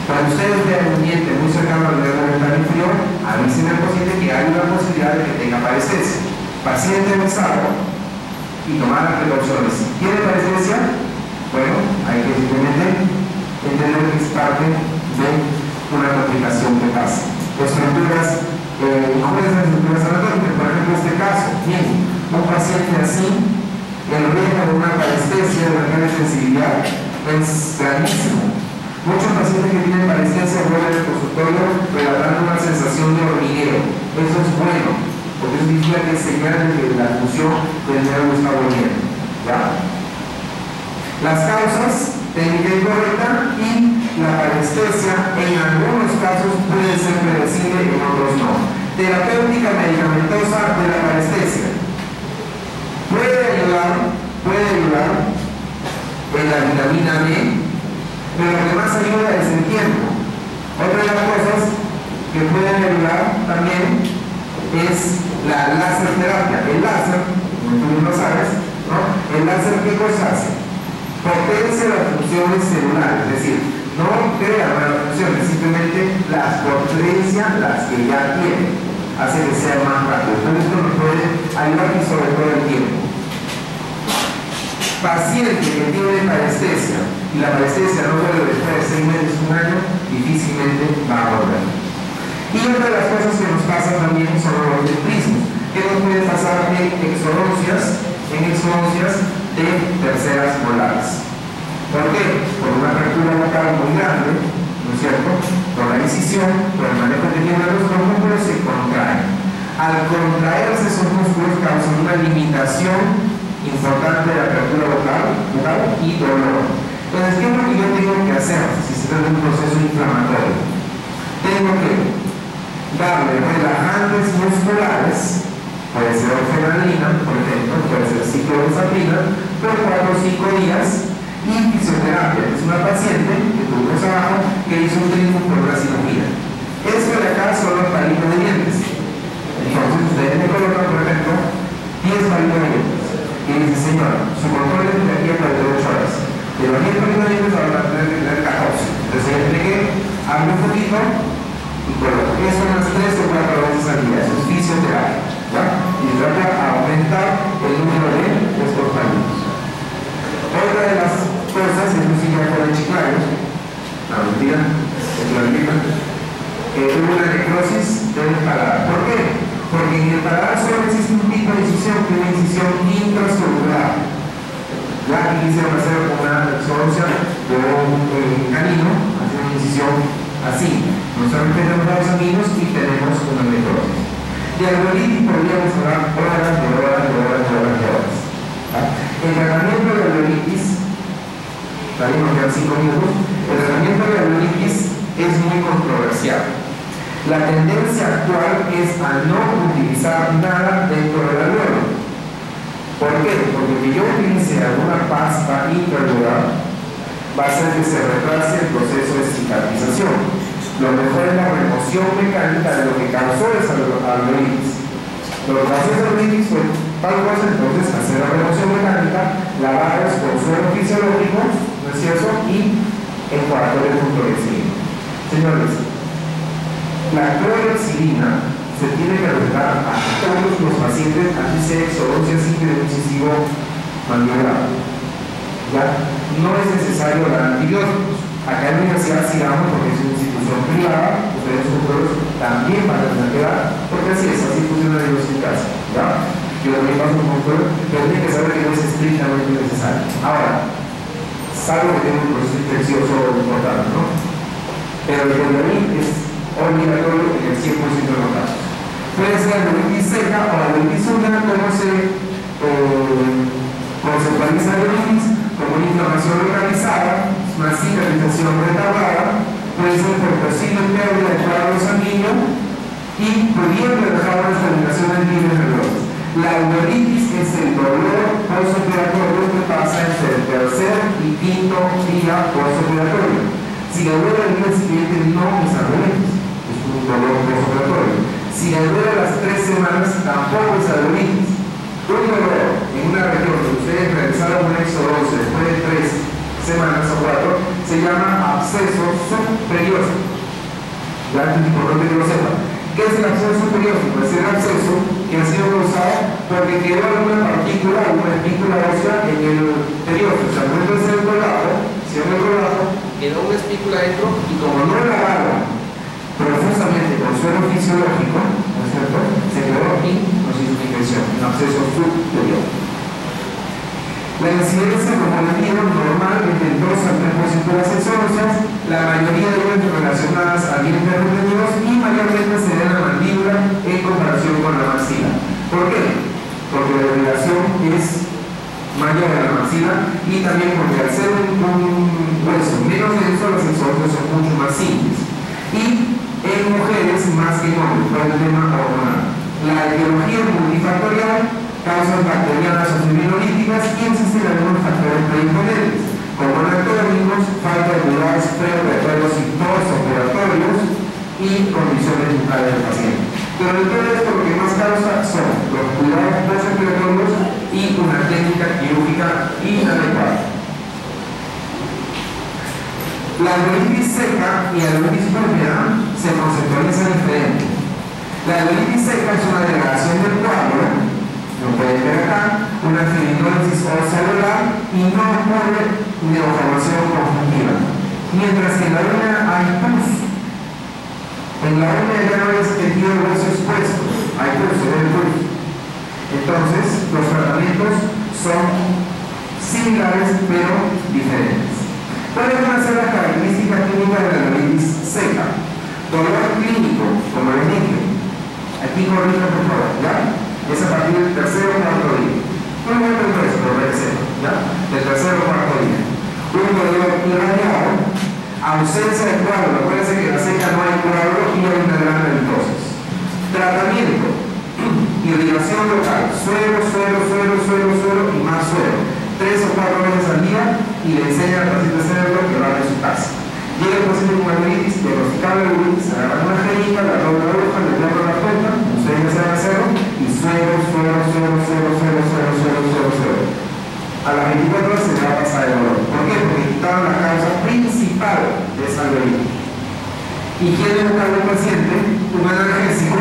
Cuando ustedes vean un diente muy cercano al nervio dental inferior, avisen al paciente que hay una posibilidad de que tenga parestesia. Paciente besado y tomar las precauciones. ¿Tiene parestesia? Bueno, hay que simplemente entender que es parte de una complicación que pasa. Estructuras, injurias de estructuras anatómicas, por ejemplo, este caso, bien, un paciente así, el riesgo de una parestesia, de una gran sensibilidad, es grandísimo. Muchos pacientes que tienen parestesia vuelven al consultorio relatando una sensación de hormigueo. Eso es bueno, porque eso significa que es señal de que la función del nervio está volviendo. ¿Ya? Las causas, técnica incorrecta, y la parestesia en algunos casos puede ser predecible, en otros no. Terapéutica medicamentosa de la parestesia puede ayudar en la vitamina D, pero lo que más ayuda es el tiempo. Otra de las cosas que pueden ayudar también es la láser terapia. El láser, como tú lo sabes, ¿no? El láser, ¿qué cosa hace? Potencia las funciones celulares, es decir, no crea nuevas funciones, simplemente las potencia las que ya tiene, hace que sea más rápido. Entonces esto nos puede ayudar y sobre todo el tiempo. Paciente que tiene parestesia y la parestesia no vuelve después de 6 meses, un año, difícilmente va a volver. Y otra de las cosas que nos pasa también son los dentrismos. ¿Qué nos puede pasar en exodoncias de terceras molares? ¿Por qué? Por una apertura vocal muy grande, ¿no es cierto? Por la incisión, por el manejo que tienen los músculos, se contraen. Al contraerse esos músculos causan una limitación importante de la apertura vocal y dolor. Entonces, ¿qué es lo que yo tengo que hacer si se trata de un proceso inflamatorio? Tengo que darle relajantes musculares, puede ser orfenadrina, por ejemplo, puede ser ciclohexaprina, por 4 o 5 días, y fisioterapia. Es una paciente que tuvo un trabajo que hizo un trino por una cirugía. Esto de acá son los palitos de dientes. Entonces, ustedes me colocan, por ejemplo, 10 palitos de dientes. Y dice, señora, su control de aquí es 48 horas. De los 10 palitos de dientes ahora van a tener 14. Entonces, yo tengo que abrir un poquito y colocar. Eso unas 3 o 4 veces al día. Eso es fisioterapia. ¿Ya? Y trata de aumentar el número de estos palitos. Otra de las cosas es música con el chiclayo. La mentira, es la mentira. Hubo una necrosis del paladar. ¿Por qué? Porque en el paladar solo existe un tipo de incisión, que es una incisión intracelular. Ya aquí quisieron hacer una exodoncia de un canino, hacer una incisión así. Nosotros tenemos los sanguíneos y tenemos una necrosis. De alveolitis podríamos hablar horas. El tratamiento de alveolitis, también nos quedan 5 minutos, el tratamiento de alveolitis es muy controversial. La tendencia actual es a no utilizar nada dentro del alveolo. ¿Por qué? Porque si yo utilice alguna pasta intraocular va a hacer que se retrase el proceso de cicatrización. Lo mejor es la remoción mecánica de lo que causó esa alveolitis. Lo que causó esa alveolitis fue tal cosa, entonces hacer la remoción mecánica, lavarlos con suero fisiológico, ¿no es cierto? Y enjuagar el punto de Señores, la clorhexidina se tiene que respetar a todos los pacientes, así sea exodoncia simple de un incisivo mandibulado. ¿Ya? No es necesario dar antibióticos. Acá en la universidad sí damos porque es una institución privada, ustedes futuros también van a tener que dar, porque así es, así funciona la universidad. ¿Ya? Yo también paso un doctor, pero tienen que saber que no es estrictamente necesario. Ahora, salvo que tenga un proceso infeccioso importante, ¿no? Pero el Benadryl es obligatorio en el 100% de los casos. Puede ser la bronquitis seca o la bronquitis húmeda, como se conceptualiza la bronquitis como una inflamación localizada, una cicatrización retardada, puede ser por posible pérdida de cuadro sanguíneo y pudiendo dejar una estabilización de líneas nerviosas. La alveolitis es el dolor postoperatorio que pasa entre el tercer y quinto día postoperatorio. Si le duele al día siguiente, no es alveolitis, es un dolor postoperatorio. Si le duele a las 3 semanas, tampoco es alveolitis. Un dolor en una región donde ustedes realizaron un exodosis después de 3 semanas o 4, se llama absceso subperióstico. Ya es importante que lo sepan. ¿Qué es el absceso subperióstico? Es el absceso que ha sido causado porque quedó alguna partícula, alguna espícula ósea en el perióstico. O sea, no es el colapso, sino el colapso, quedó una espícula dentro y como no la lavaron profusamente con suelo fisiológico, ¿no es cierto? Se quedó aquí, nos hizo una infección, un absceso subperióstico. La incidencia, como les digo, normal entre el 2 al 3% de las exódosis, la mayoría de ellas relacionadas a dientes retenidos y mayormente se da en la mandíbula en comparación con la maxila. ¿Por qué? Porque la irrigación es mayor en la maxila y también porque al ser un hueso menos denso, las exódosis son mucho más simples. Y en mujeres más que en hombres, por el tema hormonal. La etiología multifactorial, causas bacterianas o fibrinolíticas y existen algunos factores predisponentes, como anatómicos, falta de cuidados preoperatorios y postoperatorios y condiciones bucales del paciente. Pero de todo esto lo que más causa son los cuidados postoperatorios y una técnica quirúrgica inadecuada. La alveolitis seca y la alveolitis húmeda se conceptualizan diferente. La alveolitis seca es una degradación del coágulo, lo pueden ver acá, una fibrinólisis celular y no ocurre neoformación conjuntiva. Mientras que en la orina hay pus. En la orina ya no hay tejido hueso expuesto, hay pus, se ve el pus. Entonces, los tratamientos son similares pero diferentes. ¿Cuáles van a ser las características clínicas de la alveolitis seca? Dolor clínico, como les dije. Aquí corrijo por favor, ¿ya? Es a partir del tercer o cuarto día. No me acuerdo eso, pero voy a hacerlo, ¿ya? Del tercer o cuarto día. Un dolor irradiado, ausencia de coágulo. Acuérdense que en la seca no hay coágulo y hay una gran entonces. Tratamiento, irrigación local, suero y más suero. 3 o 4 veces al día y le enseña al paciente a hacerlo que va a su casa. Llega el paciente con alveolitis, diagnosticable alveolitis, agarran una jeringa, la ropa de hoja, le ponen la cuenta, ustedes ya saben hacerlo, y suero. A las 24 horas se le va a pasar el dolor. ¿Por qué? Porque quitaron la causa principal de esa alveolitis. ¿Y quién le busca al paciente? Un analgésico,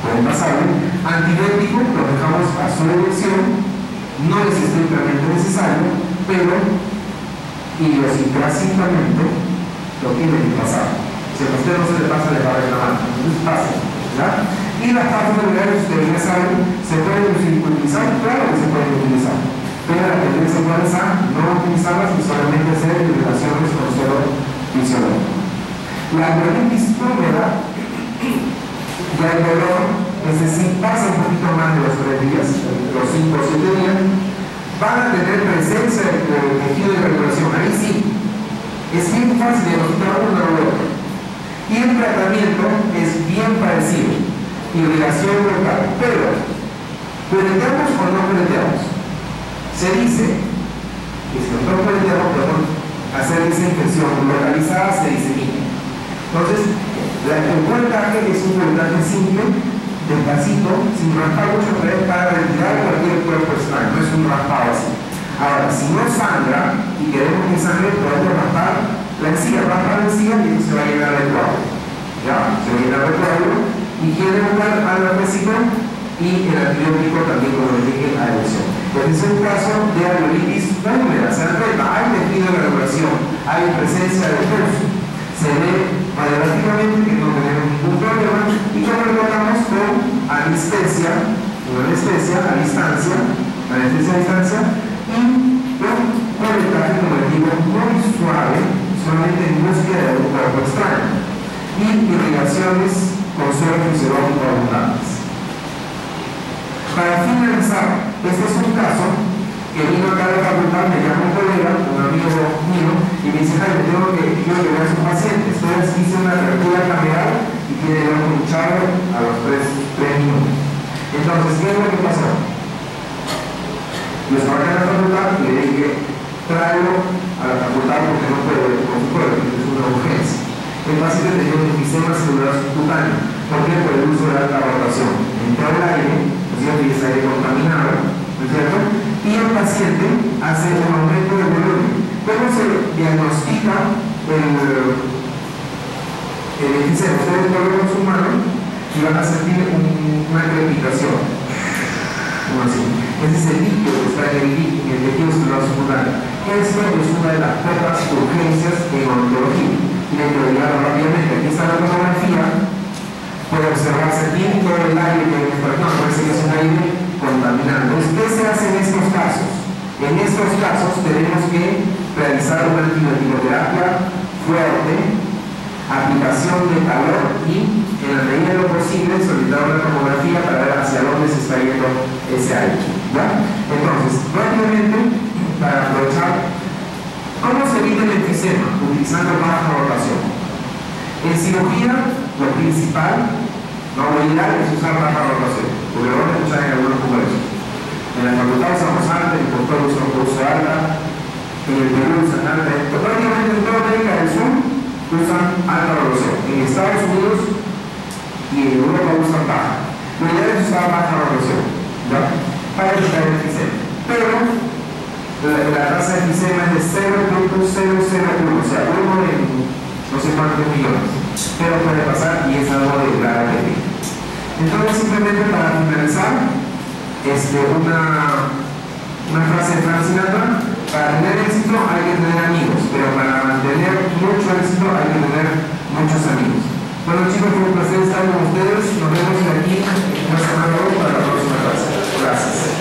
pueden pasarlo, antibiótico, lo dejamos a su elección, no es estrictamente necesario, pero idiosincrásicamente lo tiene que pasar. Si a usted no se le pasa, le va a reclamar. Entonces pasa, ¿ya? Y las partes vulgares, ustedes ya saben, ¿se pueden utilizar? Claro que se pueden utilizar. Pero la tendencia es a no utilizarlas y solamente hacer relaciones con suelo fisiológico. La alveolitis húmeda, ya el dolor, es decir, pasa un poquito más de los 3 días, los 5 o 7 días, van a tener presencia de tejido de regulación. Ahí sí, es bien fácil diagnosticar una u otra. Y el tratamiento es bien parecido, irrigación local, pero ¿pureteamos o no pureteamos? Se dice que si nosotros pureteamos podemos hacer esa infección localizada, se disemina. Entonces, el puertaje es un puertaje simple, despacito, sin raspar mucho, para retirar cualquier cuerpo extraño, no es un raspado así. Ahora, si no sangra y queremos que sangre, podemos raspar la encía, raspa la encía y eso se va a llenar de coágulo. ¿Ya? Se va a llenar de coágulo y quiere buscar analgésico y el antibiótico también, como les dije, a elección. Este es un caso de alveolitis púrpura, se aprieta, hay tejido de evaluación, hay presencia de pus, se ve radiográficamente que no tenemos ningún problema y lo tratamos con anestesia a distancia, y un corretaje, como les digo, muy suave, solamente en búsqueda de un cuerpo extraño, y irrigaciones con suelo fisiológico abundantes. Para finalizar, este es un caso que vino acá de la facultad, me llama un colega, un amigo mío, y me dice: Jaime, tengo que ver a su paciente. Entonces hice una apertura cameral y tiene el ojo hinchado a los 3 minutos. Entonces, ¿qué es lo que pasó? Lo estaba acá en la facultad y le dije: tráelo a la facultad porque no puede, por supuesto, es una urgencia. El paciente tenía un enfisema celular subcutáneo. ¿Por qué? Por el uso de alta rotación. Entró el aire, ¿no es cierto? Y ese aire contaminado, ¿no es cierto? Y el paciente hace un aumento de volumen. ¿Cómo se diagnostica el enfisema? Ustedes lo ven con su mano y van a sentir una crepitación. Como así. Ese es el líquido que está en el tejido celular subcutáneo. Esto es una de las pocas urgencias en odontología. Tienen que olvidarlo rápidamente. Aquí está la tomografía. Puede observarse bien todo el aire que hay en esta región. Parece que es un aire contaminado. Entonces, ¿qué se hace en estos casos? En estos casos tenemos que realizar una antibioticoterapia fuerte, aplicación de calor y, en la medida de lo posible, solicitar una tomografía para ver hacia dónde se está yendo ese aire. ¿Ya? Entonces, rápidamente, para aprovechar, ¿cómo se evita el enfisema? Utilizando baja rotación. En cirugía, lo principal, lo ideal es usar baja rotación, porque lo van a escuchar en algunos congresos. En la facultad usamos alta, en el doctor usa alta, en el Perú usan alta, prácticamente en toda América del Sur usan alta rotación. En Estados Unidos y en Europa usan baja. Lo ideal es usar baja rotación, ¿ya? Para evitar el enfisema. Pero la tasa de enfisema es de 0.001, o sea, 1 en no sé cuántos millones, pero puede pasar y es algo de grave peligro. Entonces, simplemente para finalizar, una frase de Frank Sinatra: para tener éxito hay que tener amigos, pero para mantener mucho éxito hay que tener muchos amigos. Bueno, chicos, fue un placer estar con ustedes. Nos vemos aquí una semana para la próxima clase. Gracias.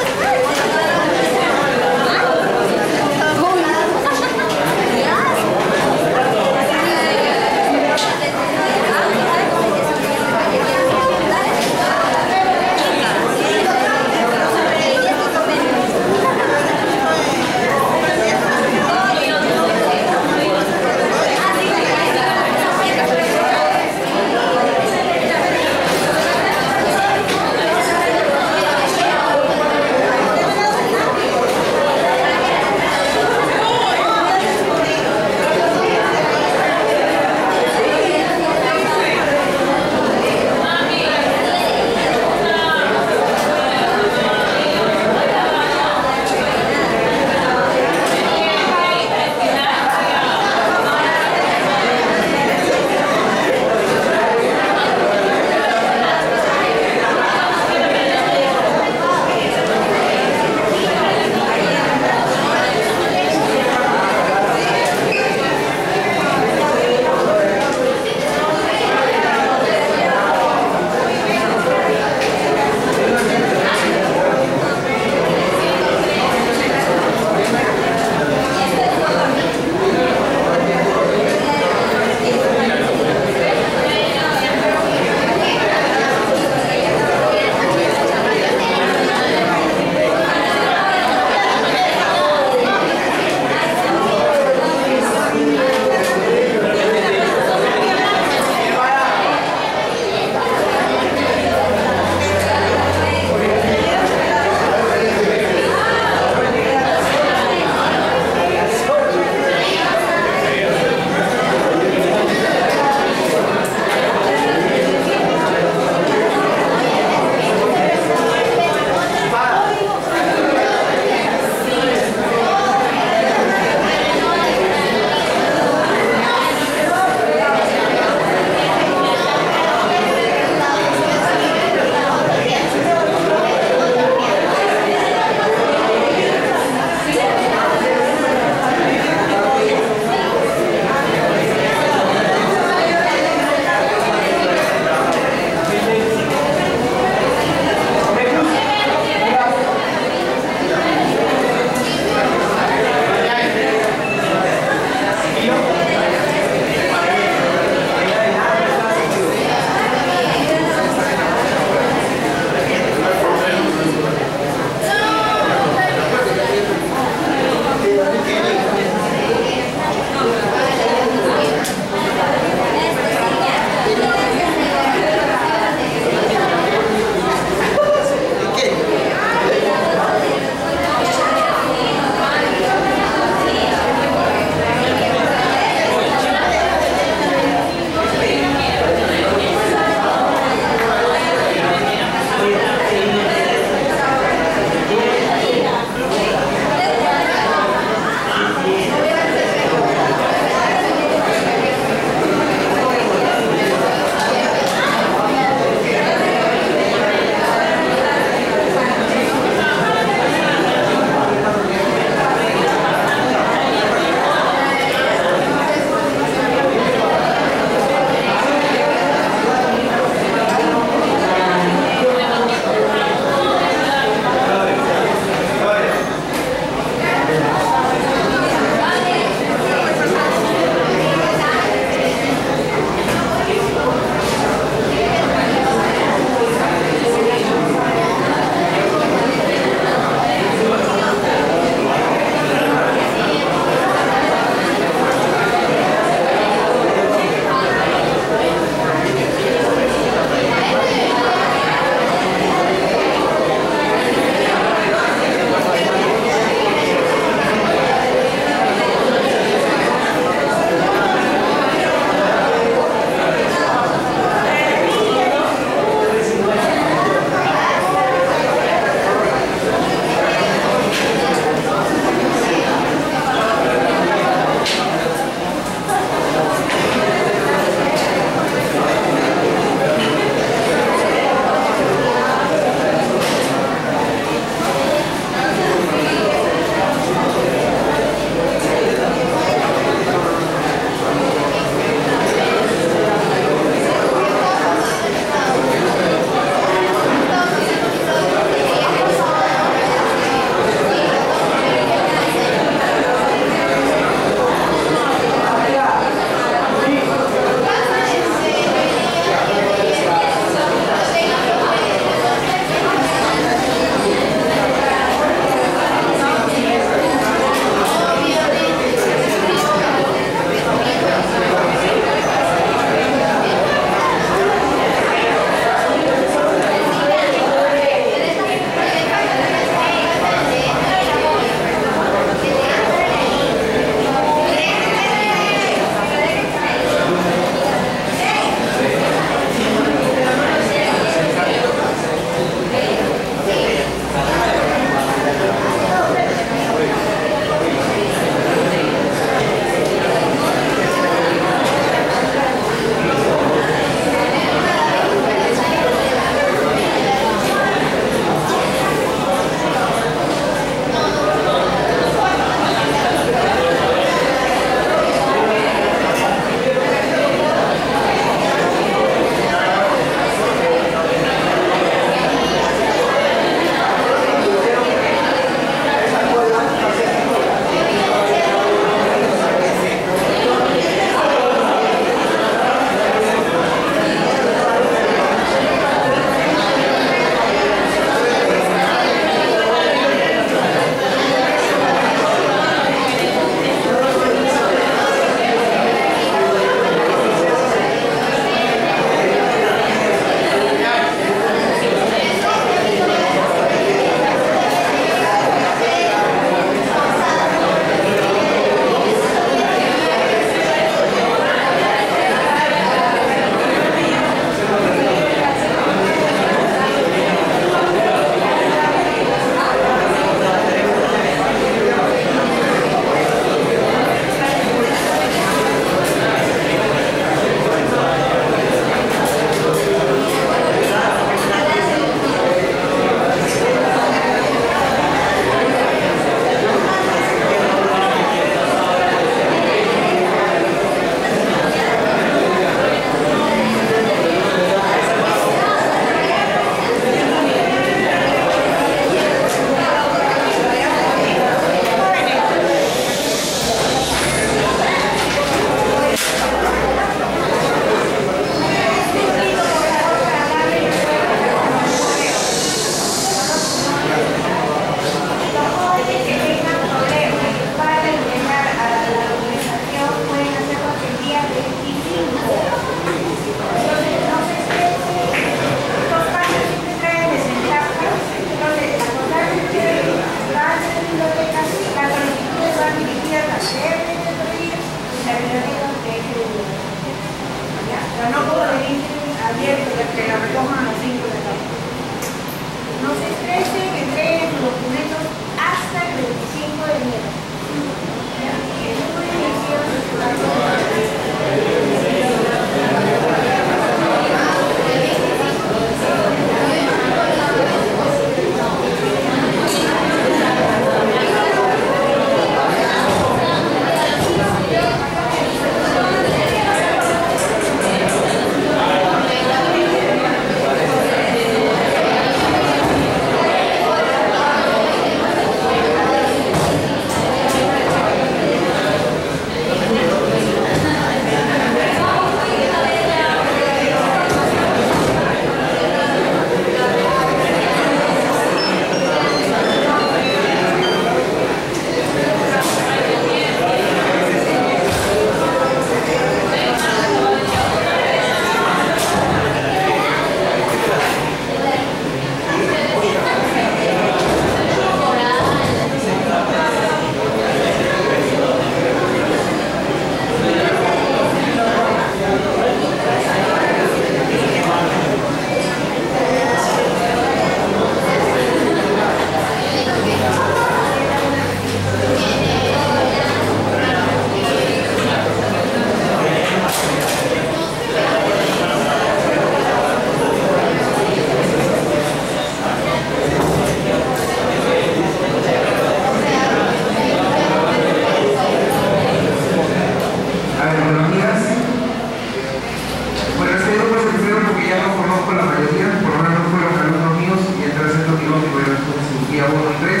día 1 y 3.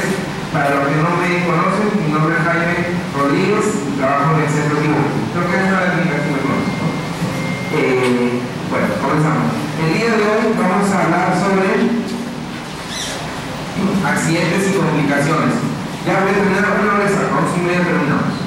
Para los que no me conocen, mi nombre es Jaime Rodríguez y trabajo en el Centro Quirúrgico. Creo que es una de las que me conocen, ¿no? Bueno, comenzamos. El día de hoy vamos a hablar sobre accidentes y complicaciones. Ya voy a terminar una vez, a 11:30 terminamos.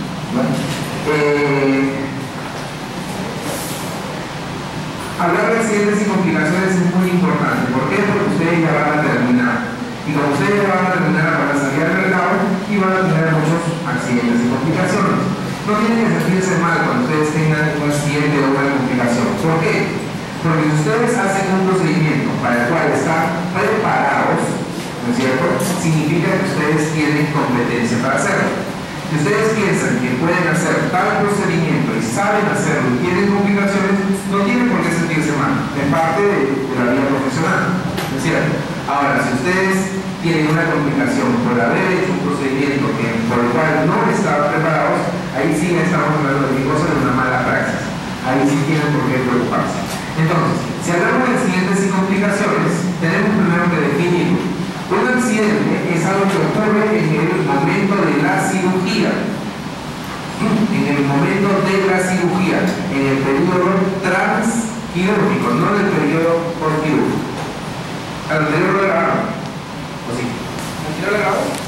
Hablar de accidentes y complicaciones es muy importante. ¿Por qué? Porque ustedes ya van a terminar. Y como ustedes ya van a terminar, van a salir al mercado y van a tener muchos accidentes y complicaciones. No tienen que sentirse mal cuando ustedes tengan un accidente o una complicación. ¿Por qué? Porque si ustedes hacen un procedimiento para el cual están preparados, ¿no es cierto?, significa que ustedes tienen competencia para hacerlo. Si ustedes piensan que pueden hacer tal procedimiento y saben hacerlo y tienen complicaciones, no tienen por qué sentirse mal. Es parte de la vida profesional, ¿no es cierto? Ahora, si ustedes tienen una complicación por haber hecho un procedimiento por el cual no estaban preparados, ahí sí estamos hablando de cosas de una mala praxis. Ahí sí tienen por qué preocuparse. Entonces, si hablamos de accidentes y complicaciones, tenemos primero que definir. Un accidente es algo que ocurre en el momento de la cirugía. En el momento de la cirugía, en el periodo transquirúrgico, no en el periodo postquirúrgico. ¿Al anterior lo grabaron? ¿O sí? ¿Al anterior lo grabaron?